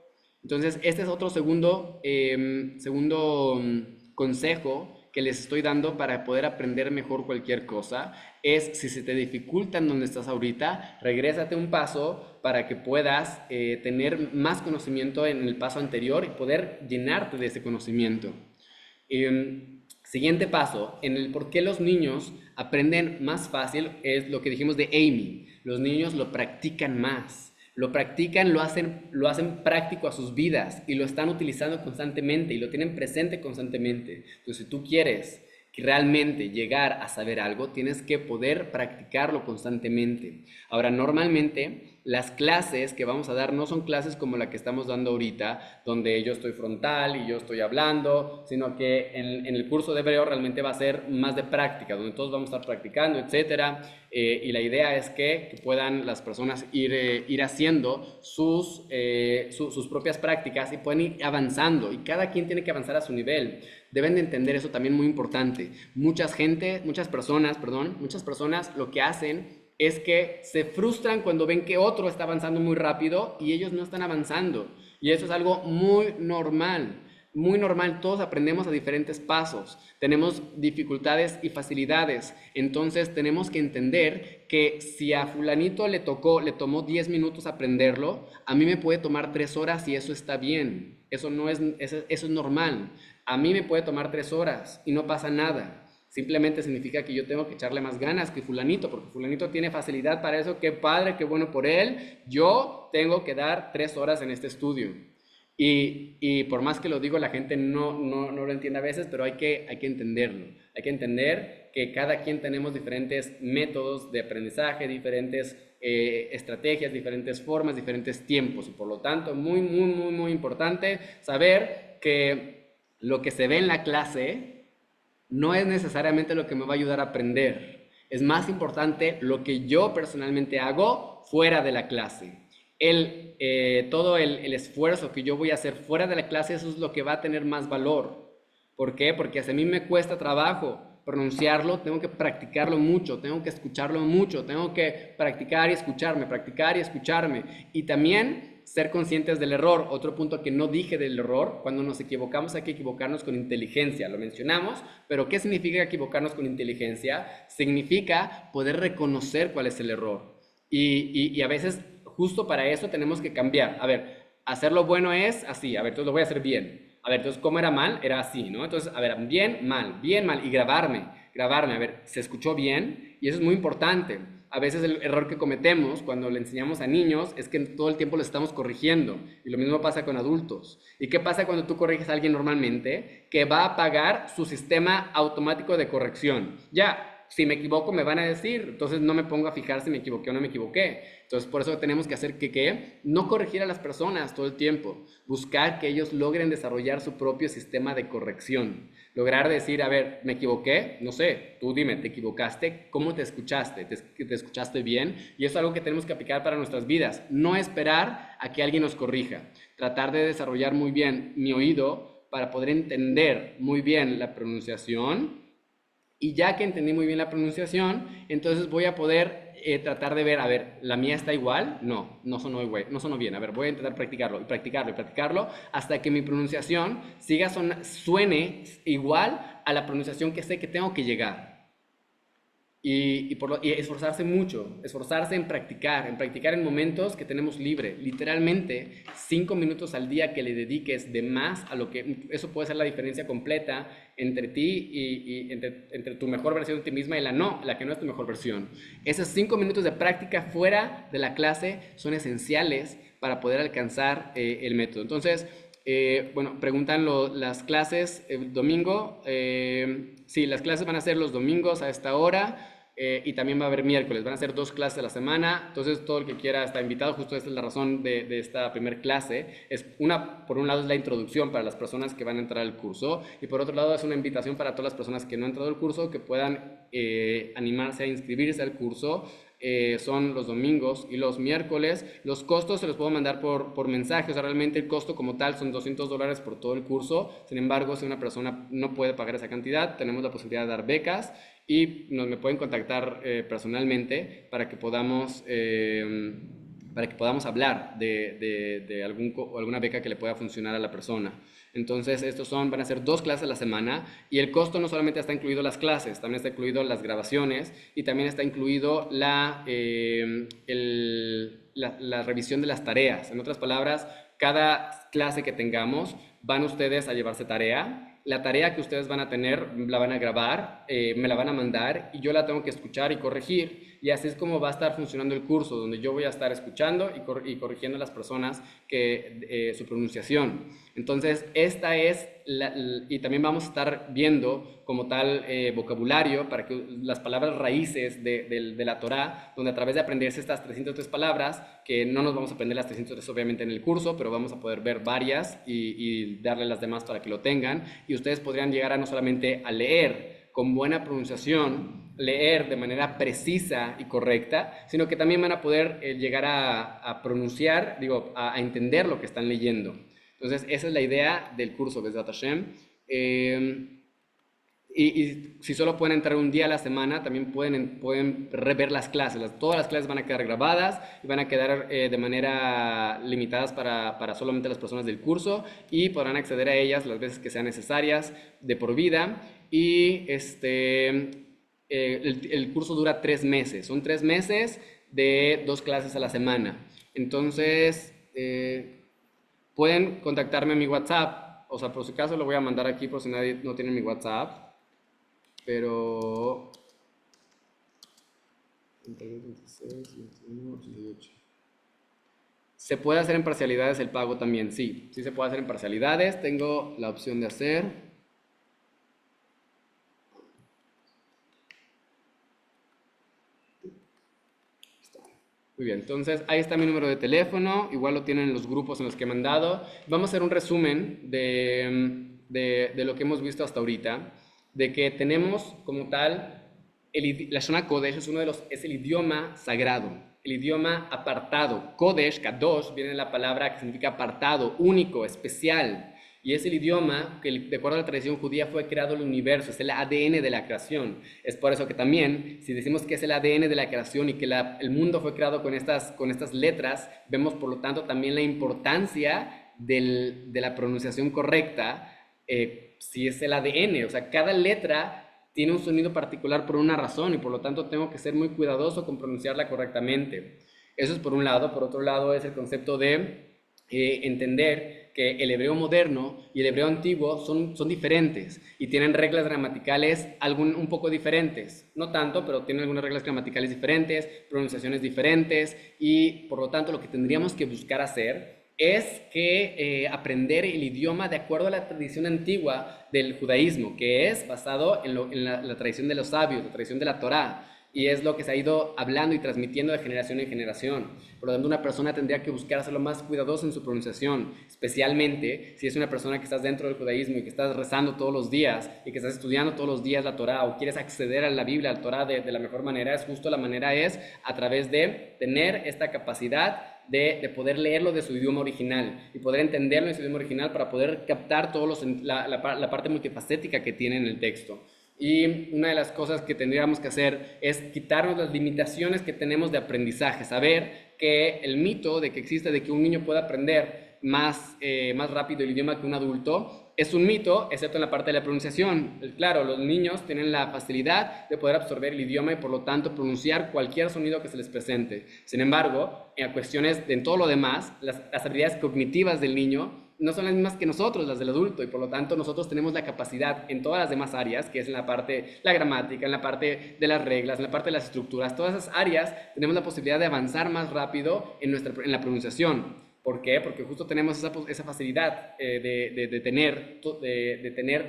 Entonces, este es otro segundo consejo que les estoy dando para poder aprender mejor cualquier cosa. Es, si se te dificulta en donde estás ahorita, regrésate un paso para que puedas tener más conocimiento en el paso anterior y poder llenarte de ese conocimiento. Siguiente paso, en el por qué los niños aprenden más fácil, es lo que dijimos de Amy. Los niños lo practican más. lo practican, lo hacen práctico a sus vidas y lo están utilizando constantemente y lo tienen presente constantemente. Entonces, si tú quieres que realmente llegar a saber algo, tienes que poder practicarlo constantemente. Ahora, normalmente las clases que vamos a dar no son clases como la que estamos dando ahorita, donde yo estoy frontal y yo estoy hablando, sino que en el curso de hebreo realmente va a ser más de práctica, donde todos vamos a estar practicando, etcétera. Y la idea es que puedan las personas ir haciendo sus propias prácticas y pueden ir avanzando. Y cada quien tiene que avanzar a su nivel. Deben de entender eso también muy importante. Muchas personas lo que hacen es que se frustran cuando ven que otro está avanzando muy rápido y ellos no están avanzando. Y eso es algo muy normal. Muy normal, todos aprendemos a diferentes pasos, tenemos dificultades y facilidades, entonces tenemos que entender que si a fulanito le tomó 10 minutos aprenderlo, a mí me puede tomar 3 horas y eso está bien, eso es normal, a mí me puede tomar 3 horas y no pasa nada. Simplemente significa que yo tengo que echarle más ganas que fulanito, porque fulanito tiene facilidad para eso, qué padre, qué bueno por él. Yo tengo que dar 3 horas en este estudio. Y por más que lo digo, la gente no lo entiende a veces, pero hay que entenderlo. Hay que entender que cada quien tenemos diferentes métodos de aprendizaje, diferentes estrategias, diferentes formas, diferentes tiempos. Y por lo tanto, muy, muy, muy, muy importante saber que lo que se ve en la clase no es necesariamente lo que me va a ayudar a aprender. Es más importante lo que yo personalmente hago fuera de la clase. Todo el esfuerzo que yo voy a hacer fuera de la clase, eso es lo que va a tener más valor. ¿Por qué? Porque si a mí me cuesta trabajo pronunciarlo, tengo que practicarlo mucho, tengo que escucharlo mucho, tengo que practicar y escucharme. Y también ser conscientes del error. Otro punto que no dije del error, cuando nos equivocamos hay que equivocarnos con inteligencia, lo mencionamos, pero ¿qué significa equivocarnos con inteligencia? Significa poder reconocer cuál es el error. Y a veces justo para eso tenemos que cambiar. A ver, hacerlo bueno es así, a ver, entonces lo voy a hacer bien. A ver, entonces, ¿cómo era mal? Era así, ¿no? Entonces, a ver, bien, mal, y grabarme, a ver, ¿se escuchó bien? Y eso es muy importante. A veces el error que cometemos cuando le enseñamos a niños es que todo el tiempo lo estamos corrigiendo. Y lo mismo pasa con adultos. ¿Y qué pasa cuando tú corriges a alguien normalmente? Que va a apagar su sistema automático de corrección. Ya, si me equivoco me van a decir, entonces no me pongo a fijar si me equivoqué o no me equivoqué. Entonces por eso tenemos que hacer que no corregir a las personas todo el tiempo, buscar que ellos logren desarrollar su propio sistema de corrección, lograr decir, a ver, me equivoqué, no sé, tú dime, ¿te equivocaste? ¿Cómo te escuchaste? ¿Te escuchaste bien? Y eso es algo que tenemos que aplicar para nuestras vidas, no esperar a que alguien nos corrija, tratar de desarrollar muy bien mi oído para poder entender muy bien la pronunciación y ya que entendí muy bien la pronunciación, entonces voy a poder tratar de ver, a ver, ¿la mía está igual? No sonó igual, no sonó bien. A ver, voy a intentar practicarlo y practicarlo y practicarlo hasta que mi pronunciación suene igual a la pronunciación que sé que tengo que llegar. Y esforzarse mucho, esforzarse en practicar en momentos que tenemos libre. Literalmente, 5 minutos al día que le dediques de más a lo que... Eso puede ser la diferencia completa entre ti y entre tu mejor versión de ti misma y la que no es tu mejor versión. Esos 5 minutos de práctica fuera de la clase son esenciales para poder alcanzar el método. Entonces, bueno, preguntan las clases el domingo. Sí, las clases van a ser los domingos a esta hora. Y también va a haber miércoles, van a ser 2 clases a la semana, entonces todo el que quiera está invitado, justo esta es la razón de esta primer clase, por un lado es la introducción para las personas que van a entrar al curso, y por otro lado es una invitación para todas las personas que no han entrado al curso, que puedan animarse a inscribirse al curso. Son los domingos y los miércoles. Los costos se los puedo mandar por mensaje, o sea, realmente el costo como tal son $200 por todo el curso. Sin embargo, si una persona no puede pagar esa cantidad, tenemos la posibilidad de dar becas y me pueden contactar personalmente para que podamos hablar de alguna beca que le pueda funcionar a la persona. Entonces, van a ser 2 clases a la semana y el costo no solamente está incluido las clases, también está incluido las grabaciones y también está incluido la revisión de las tareas. En otras palabras, cada clase que tengamos van ustedes a llevarse tarea. La tarea que ustedes van a tener la van a grabar, me la van a mandar y yo la tengo que escuchar y corregir. y así es como va a estar funcionando el curso, donde yo voy a estar escuchando y corrigiendo a las personas su pronunciación. Entonces, y también vamos a estar viendo como tal vocabulario para que las palabras raíces de la Torá, donde a través de aprenderse estas 303 palabras, que no nos vamos a aprender las 303 obviamente en el curso, pero vamos a poder ver varias y darle las demás para que lo tengan, y ustedes podrían llegar a no solamente a leer con buena pronunciación, leer de manera precisa y correcta, sino que también van a poder llegar a pronunciar, a entender lo que están leyendo. Entonces, esa es la idea del curso Bezrat Hashem. Y si solo pueden entrar un día a la semana, también pueden rever las clases. Todas las clases van a quedar grabadas y van a quedar de manera limitadas para solamente las personas del curso, y podrán acceder a ellas las veces que sean necesarias de por vida. Y el curso dura 3 meses. Son 3 meses de 2 clases a la semana. Entonces, pueden contactarme a mi WhatsApp. O sea, por si acaso lo voy a mandar aquí por si nadie no tiene mi WhatsApp. Pero 26, 21, 88. Se puede hacer en parcialidades el pago también, sí. Sí se puede hacer en parcialidades. Tengo la opción de hacer. Muy bien, entonces ahí está mi número de teléfono. Igual lo tienen en los grupos en los que he mandado. Vamos a hacer un resumen de lo que hemos visto hasta ahorita. De que tenemos como tal, la Shona Kodesh es el idioma sagrado, el idioma apartado. Kodesh, Kadosh, viene de la palabra que significa apartado, único, especial. Y es el idioma que, de acuerdo a la tradición judía, fue creado el universo, es el ADN de la creación. Es por eso que también, si decimos que es el ADN de la creación y que el mundo fue creado con estas letras, vemos por lo tanto también la importancia de la pronunciación correcta, si es el ADN. O sea, cada letra tiene un sonido particular por una razón, y por lo tanto tengo que ser muy cuidadoso con pronunciarla correctamente. Eso es por un lado. Por otro lado es el concepto de entender que el hebreo moderno y el hebreo antiguo son diferentes y tienen reglas gramaticales un poco diferentes. No tanto, pero tienen algunas reglas gramaticales diferentes, pronunciaciones diferentes, y por lo tanto lo que tendríamos que buscar hacer es que aprender el idioma de acuerdo a la tradición antigua del judaísmo, que es basado en la tradición de los sabios, la tradición de la Torá, y es lo que se ha ido hablando y transmitiendo de generación en generación. Por lo tanto, una persona tendría que buscar hacerlo más cuidadoso en su pronunciación, especialmente si es una persona que estás dentro del judaísmo y que estás rezando todos los días y que estás estudiando todos los días la Torá, o quieres acceder a la Biblia, al Torá de la mejor manera. Es justo la manera es a través de tener esta capacidad de poder leerlo de su idioma original y poder entenderlo en su idioma original para poder captar la parte multifacética que tiene en el texto. Y una de las cosas que tendríamos que hacer es quitarnos las limitaciones que tenemos de aprendizaje, saber que el mito de que existe de que un niño pueda aprender más rápido el idioma que un adulto es un mito, excepto en la parte de la pronunciación. Claro, los niños tienen la facilidad de poder absorber el idioma y por lo tanto pronunciar cualquier sonido que se les presente. Sin embargo, en todo lo demás, las habilidades cognitivas del niño no son las mismas que nosotros, las del adulto, y por lo tanto nosotros tenemos la capacidad en todas las demás áreas, que es en la parte, la gramática, en la parte de las reglas, en la parte de las estructuras. Todas esas áreas tenemos la posibilidad de avanzar más rápido en la pronunciación. ¿Por qué? Porque justo tenemos esa facilidad de tener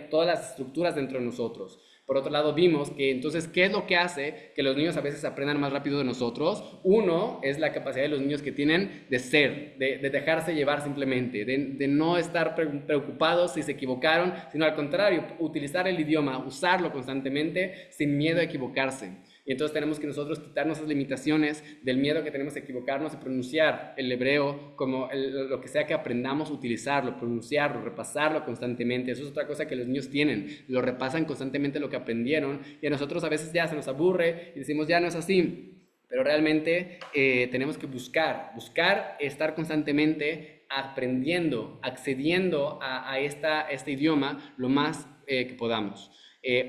todas las estructuras dentro de nosotros. Por otro lado, vimos que entonces, ¿qué es lo que hace que los niños a veces aprendan más rápido de nosotros? Uno, es la capacidad de los niños que tienen de ser, de dejarse llevar simplemente, de no estar preocupados si se equivocaron, sino al contrario, utilizar el idioma, usarlo constantemente sin miedo a equivocarse. Y entonces tenemos que nosotros quitarnos esas limitaciones del miedo que tenemos a equivocarnos y pronunciar el hebreo como lo que sea que aprendamos, utilizarlo, pronunciarlo, repasarlo constantemente. Eso es otra cosa que los niños tienen, lo repasan constantemente lo que aprendieron, y a nosotros a veces ya se nos aburre y decimos ya no es así. Pero realmente tenemos que buscar estar constantemente aprendiendo, accediendo a este idioma lo más que podamos.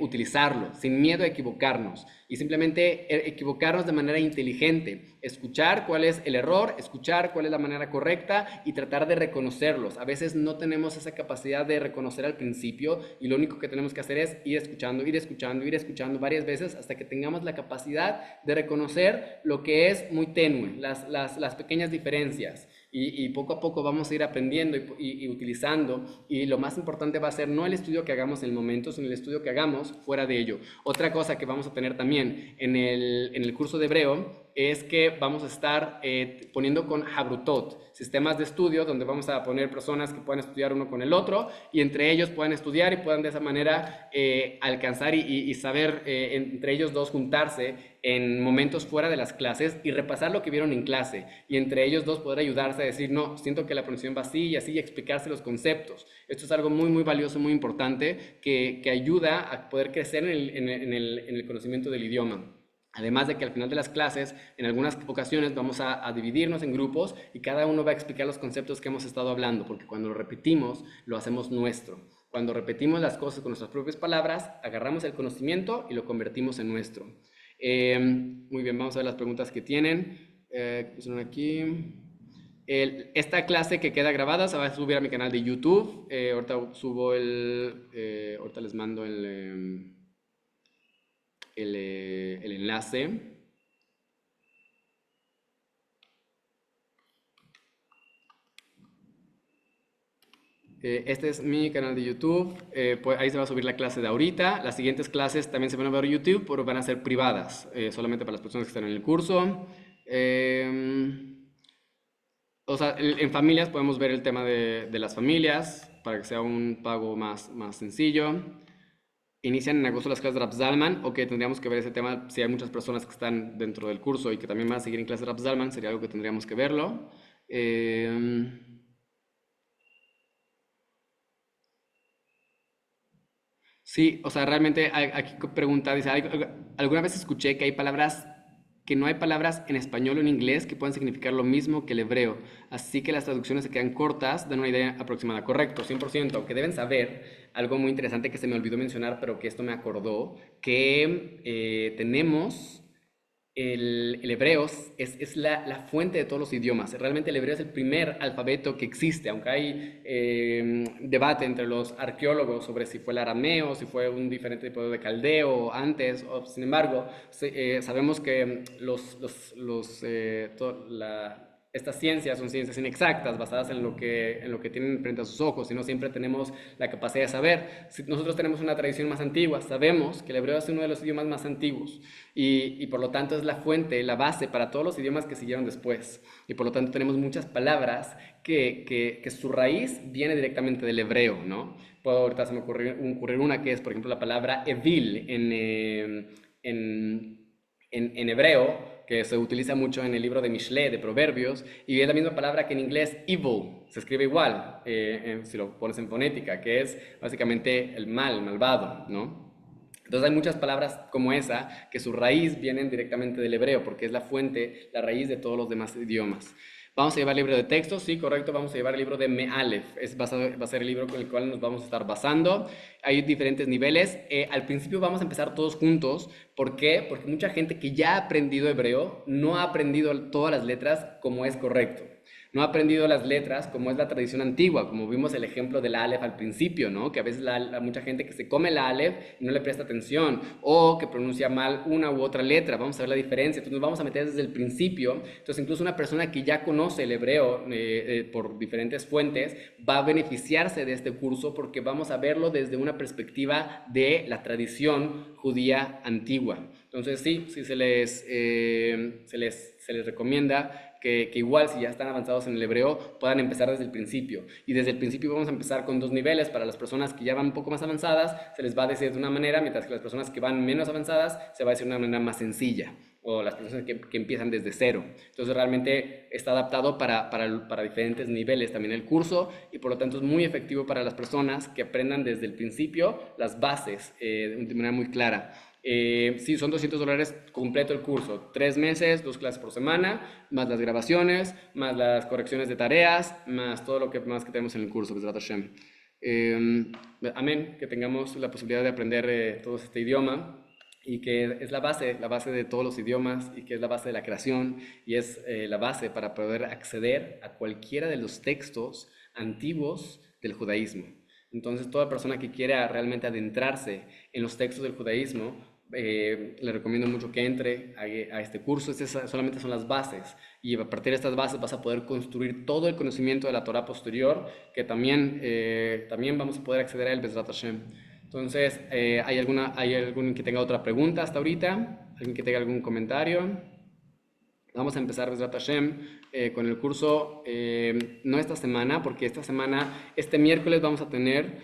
utilizarlo, sin miedo a equivocarnos y simplemente equivocarnos de manera inteligente, escuchar cuál es el error, escuchar cuál es la manera correcta y tratar de reconocerlos. A veces no tenemos esa capacidad de reconocer al principio y lo único que tenemos que hacer es ir escuchando, ir escuchando, ir escuchando varias veces hasta que tengamos la capacidad de reconocer lo que es muy tenue, las pequeñas diferencias. Y poco a poco vamos a ir aprendiendo y utilizando. Y lo más importante va a ser no el estudio que hagamos en el momento, sino el estudio que hagamos fuera de ello. Otra cosa que vamos a tener también en el curso de hebreo es que vamos a estar poniendo con Habrutot, sistemas de estudio donde vamos a poner personas que puedan estudiar uno con el otro y entre ellos puedan estudiar y puedan de esa manera alcanzar y saber entre ellos dos juntarse en momentos fuera de las clases y repasar lo que vieron en clase y entre ellos dos poder ayudarse a decir, no, siento que la pronunciación va así y así y explicarse los conceptos. Esto es algo muy, muy valioso, muy importante que ayuda a poder crecer en el conocimiento del idioma. Además de que al final de las clases, en algunas ocasiones vamos a dividirnos en grupos y cada uno va a explicar los conceptos que hemos estado hablando, porque cuando lo repetimos, lo hacemos nuestro. Cuando repetimos las cosas con nuestras propias palabras, agarramos el conocimiento y lo convertimos en nuestro. Muy bien, vamos a ver las preguntas que tienen. Pusieron aquí. Esta clase que queda grabada se va a subir a mi canal de YouTube. Ahorita subo ahorita les mando el enlace. Este es mi canal de YouTube. Pues ahí se va a subir la clase de ahorita. Las siguientes clases también se van a ver en YouTube, pero van a ser privadas, solamente para las personas que están en el curso. O sea, en familias podemos ver el tema de las familias para que sea un pago más sencillo. Inician en agosto las clases de Rab Zalman, o que tendríamos que ver ese tema si hay muchas personas que están dentro del curso y que también van a seguir en clases de Rab Zalman, sería algo que tendríamos que verlo. Sí, o sea, realmente aquí pregunta, dice, ¿alguna vez escuché que hay palabras, que no hay palabras en español o en inglés que puedan significar lo mismo que el hebreo? Así que las traducciones se quedan cortas, dan una idea aproximada. Correcto, 100%. Aunque deben saber algo muy interesante que se me olvidó mencionar, pero que esto me acordó, que tenemos el hebreo es la fuente de todos los idiomas. Realmente el hebreo es el primer alfabeto que existe, aunque hay debate entre los arqueólogos sobre si fue el arameo, si fue un diferente tipo de caldeo antes, sin embargo, sabemos que estas ciencias son ciencias inexactas, basadas en lo que tienen frente a sus ojos, y no siempre tenemos la capacidad de saber. Si nosotros tenemos una tradición más antigua, sabemos que el hebreo es uno de los idiomas más antiguos, y por lo tanto es la fuente, la base para todos los idiomas que siguieron después. Y por lo tanto tenemos muchas palabras que su raíz viene directamente del hebreo, ¿no? Puedo ahorita se me ocurrir una que es, por ejemplo, la palabra evil en hebreo, que se utiliza mucho en el libro de Mishle, de Proverbios, y es la misma palabra que en inglés evil, se escribe igual, si lo pones en fonética, que es básicamente el mal, malvado, ¿no? Entonces hay muchas palabras como esa que su raíz vienen directamente del hebreo, porque es la fuente, la raíz de todos los demás idiomas. Vamos a llevar el libro de texto, sí, correcto, vamos a llevar el libro de Me'alef, va a ser el libro con el cual nos vamos a estar basando. Hay diferentes niveles, al principio vamos a empezar todos juntos. ¿Por qué? Porque mucha gente que ya ha aprendido hebreo no ha aprendido todas las letras como es correcto. No ha aprendido las letras como es la tradición antigua, como vimos el ejemplo del Aleph al principio, ¿no? Que a veces mucha gente que se come el Aleph y no le presta atención, o que pronuncia mal una u otra letra. Vamos a ver la diferencia, entonces nos vamos a meter desde el principio. Entonces incluso una persona que ya conoce el hebreo por diferentes fuentes va a beneficiarse de este curso, porque vamos a verlo desde una perspectiva de la tradición judía antigua. Entonces sí se les recomienda que igual si ya están avanzados en el hebreo puedan empezar desde el principio, y desde el principio vamos a empezar con dos niveles. Para las personas que ya van un poco más avanzadas se les va a decir de una manera, mientras que las personas que van menos avanzadas se va a decir de una manera más sencilla, o las personas que empiezan desde cero. Entonces realmente está adaptado para diferentes niveles también el curso, y por lo tanto es muy efectivo para las personas que aprendan desde el principio las bases de manera muy clara. Sí, son $200 completo el curso, 3 meses, 2 clases por semana, más las grabaciones, más las correcciones de tareas, más todo lo que más que tenemos en el curso, Bezrat Hashem. Eh, Amén, que tengamos la posibilidad de aprender todo este idioma y que es la base de todos los idiomas y que es la base de la creación y es la base para poder acceder a cualquiera de los textos antiguos del judaísmo. Entonces, toda persona que quiera realmente adentrarse en los textos del judaísmo, le recomiendo mucho que entre a este curso. Solamente son las bases y a partir de estas bases vas a poder construir todo el conocimiento de la Torah posterior que también vamos a poder acceder a él, Bezrat Hashem. Entonces, ¿hay algún que tenga otra pregunta hasta ahorita? ¿Alguien que tenga algún comentario? Vamos a empezar, Bezrat Hashem, con el curso, no esta semana, porque esta semana, este miércoles vamos a tener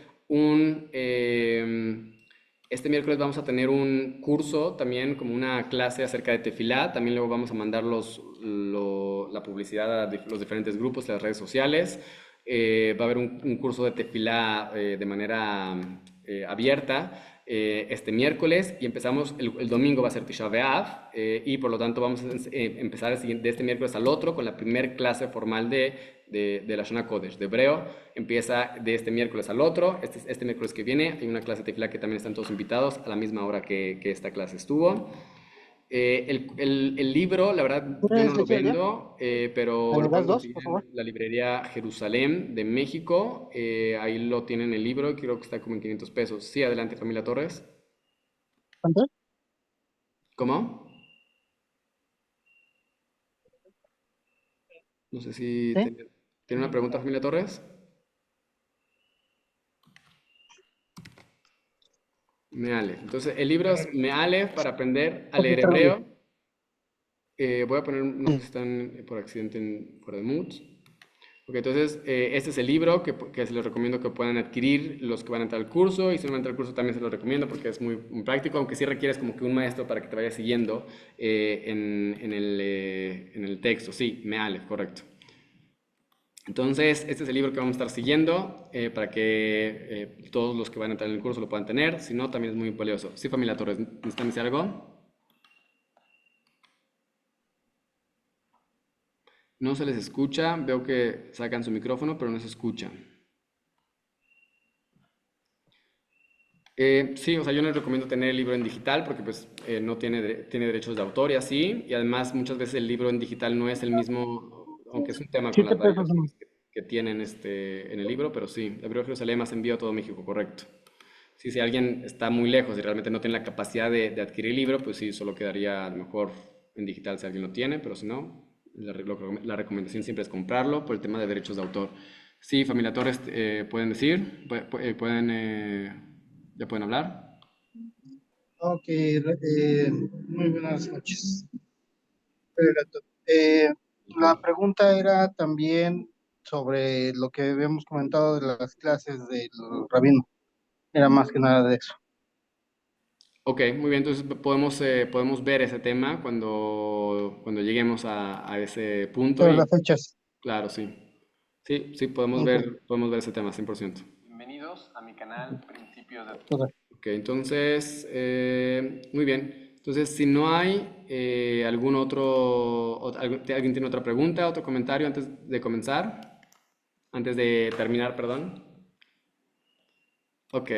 un curso, también como una clase acerca de Tefilá. También luego vamos a mandar la publicidad a los diferentes grupos de las redes sociales. Va a haber un curso de Tefilá de manera abierta este miércoles y empezamos, el domingo va a ser Tisha B'Av y por lo tanto vamos a empezar de este miércoles al otro con la primer clase formal de la Shona Kodesh, de hebreo. Empieza de este miércoles al otro. Este miércoles que viene hay una clase de tefilá que también están todos invitados a la misma hora que esta clase estuvo. El libro, la verdad, yo no ¿Tienes lo leche al día? vendo, pero ¿Me lo das pueden dos, conseguir por en favor? la librería Jerusalén de México. Ahí lo tienen el libro, creo que está como en 500 pesos. Sí, adelante, familia Torres. ¿Cuánto? ¿Cómo? No sé si Sí. tiene una pregunta, familia Torres. Mealef. Entonces, el libro es Mealef para aprender a Ok, leer está bien. hebreo. Voy a poner, no sé si están por accidente fuera de mood. Ok, entonces, este es el libro que se les recomiendo que puedan adquirir los que van a entrar al curso. Y si no van a entrar al curso, también se los recomiendo porque es muy práctico, aunque sí requieres como que un maestro para que te vaya siguiendo en el texto. Sí, Mealef, correcto. Entonces, este es el libro que vamos a estar siguiendo para que todos los que van a entrar en el curso lo puedan tener. Si no, también es muy valioso. Sí, familia Torres, ¿necesitan decir algo? No se les escucha. Veo que sacan su micrófono, pero no se escucha. Sí, o sea, yo les recomiendo tener el libro en digital porque pues no tiene derechos de autor y así. Y además, muchas veces el libro en digital no es el mismo, aunque es un tema con las 7 pesos uno. variaciones que tienen en el libro, pero sí, el libro de Jerusalén más envío a todo México, correcto. Sí, si alguien está muy lejos y realmente no tiene la capacidad de adquirir el libro, pues sí, solo quedaría a lo mejor en digital si alguien lo tiene, pero si no, la recomendación siempre es comprarlo por el tema de derechos de autor. Sí, familia Torres, pueden decir, ya pueden hablar. Ok, muy buenas noches. Perfecto. La Ok. pregunta era también sobre lo que habíamos comentado de las clases del rabino. Era más que nada de eso. Ok, muy bien, entonces podemos ver ese tema cuando lleguemos a ese punto Sobre y las fechas. claro, sí. Sí, sí, Ok, podemos ver ese tema 100%. Bienvenidos a mi canal Principios de... correcto. Ok, entonces, muy bien. Entonces, si no hay algún alguien tiene otra pregunta, otro comentario antes de comenzar, antes de terminar, perdón. Ok,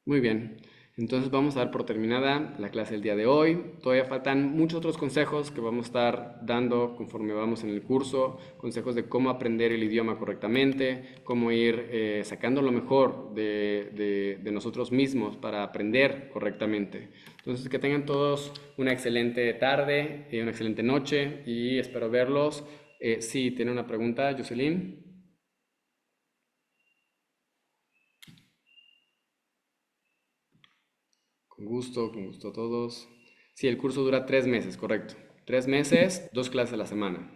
muy bien. Entonces vamos a dar por terminada la clase del día de hoy. Todavía faltan muchos otros consejos que vamos a estar dando conforme vamos en el curso. Consejos de cómo aprender el idioma correctamente, cómo ir sacando lo mejor de nosotros mismos para aprender correctamente. Entonces que tengan todos una excelente tarde, una excelente noche y espero verlos. Sí, tiene una pregunta, Jocelyn. Con gusto a todos. Sí, el curso dura 3 meses, correcto. 3 meses, 2 clases a la semana.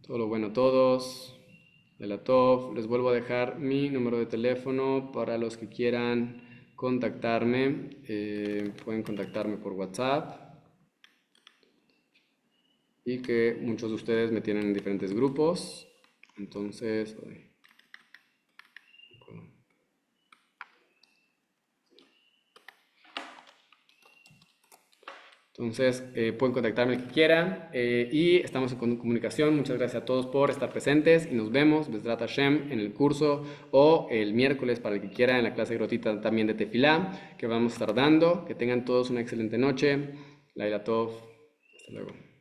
Todo lo bueno a todos. De la TOF. Les vuelvo a dejar mi número de teléfono para los que quieran contactarme. Pueden contactarme por WhatsApp. Y que muchos de ustedes me tienen en diferentes grupos. Entonces, Entonces, pueden contactarme el que quieran y estamos en comunicación. Muchas gracias a todos por estar presentes y nos vemos, Besrat Hashem, en el curso o el miércoles para el que quiera en la clase gratuita también de Tefilá que vamos a estar dando. Que tengan todos una excelente noche. Laila Tov. Hasta luego.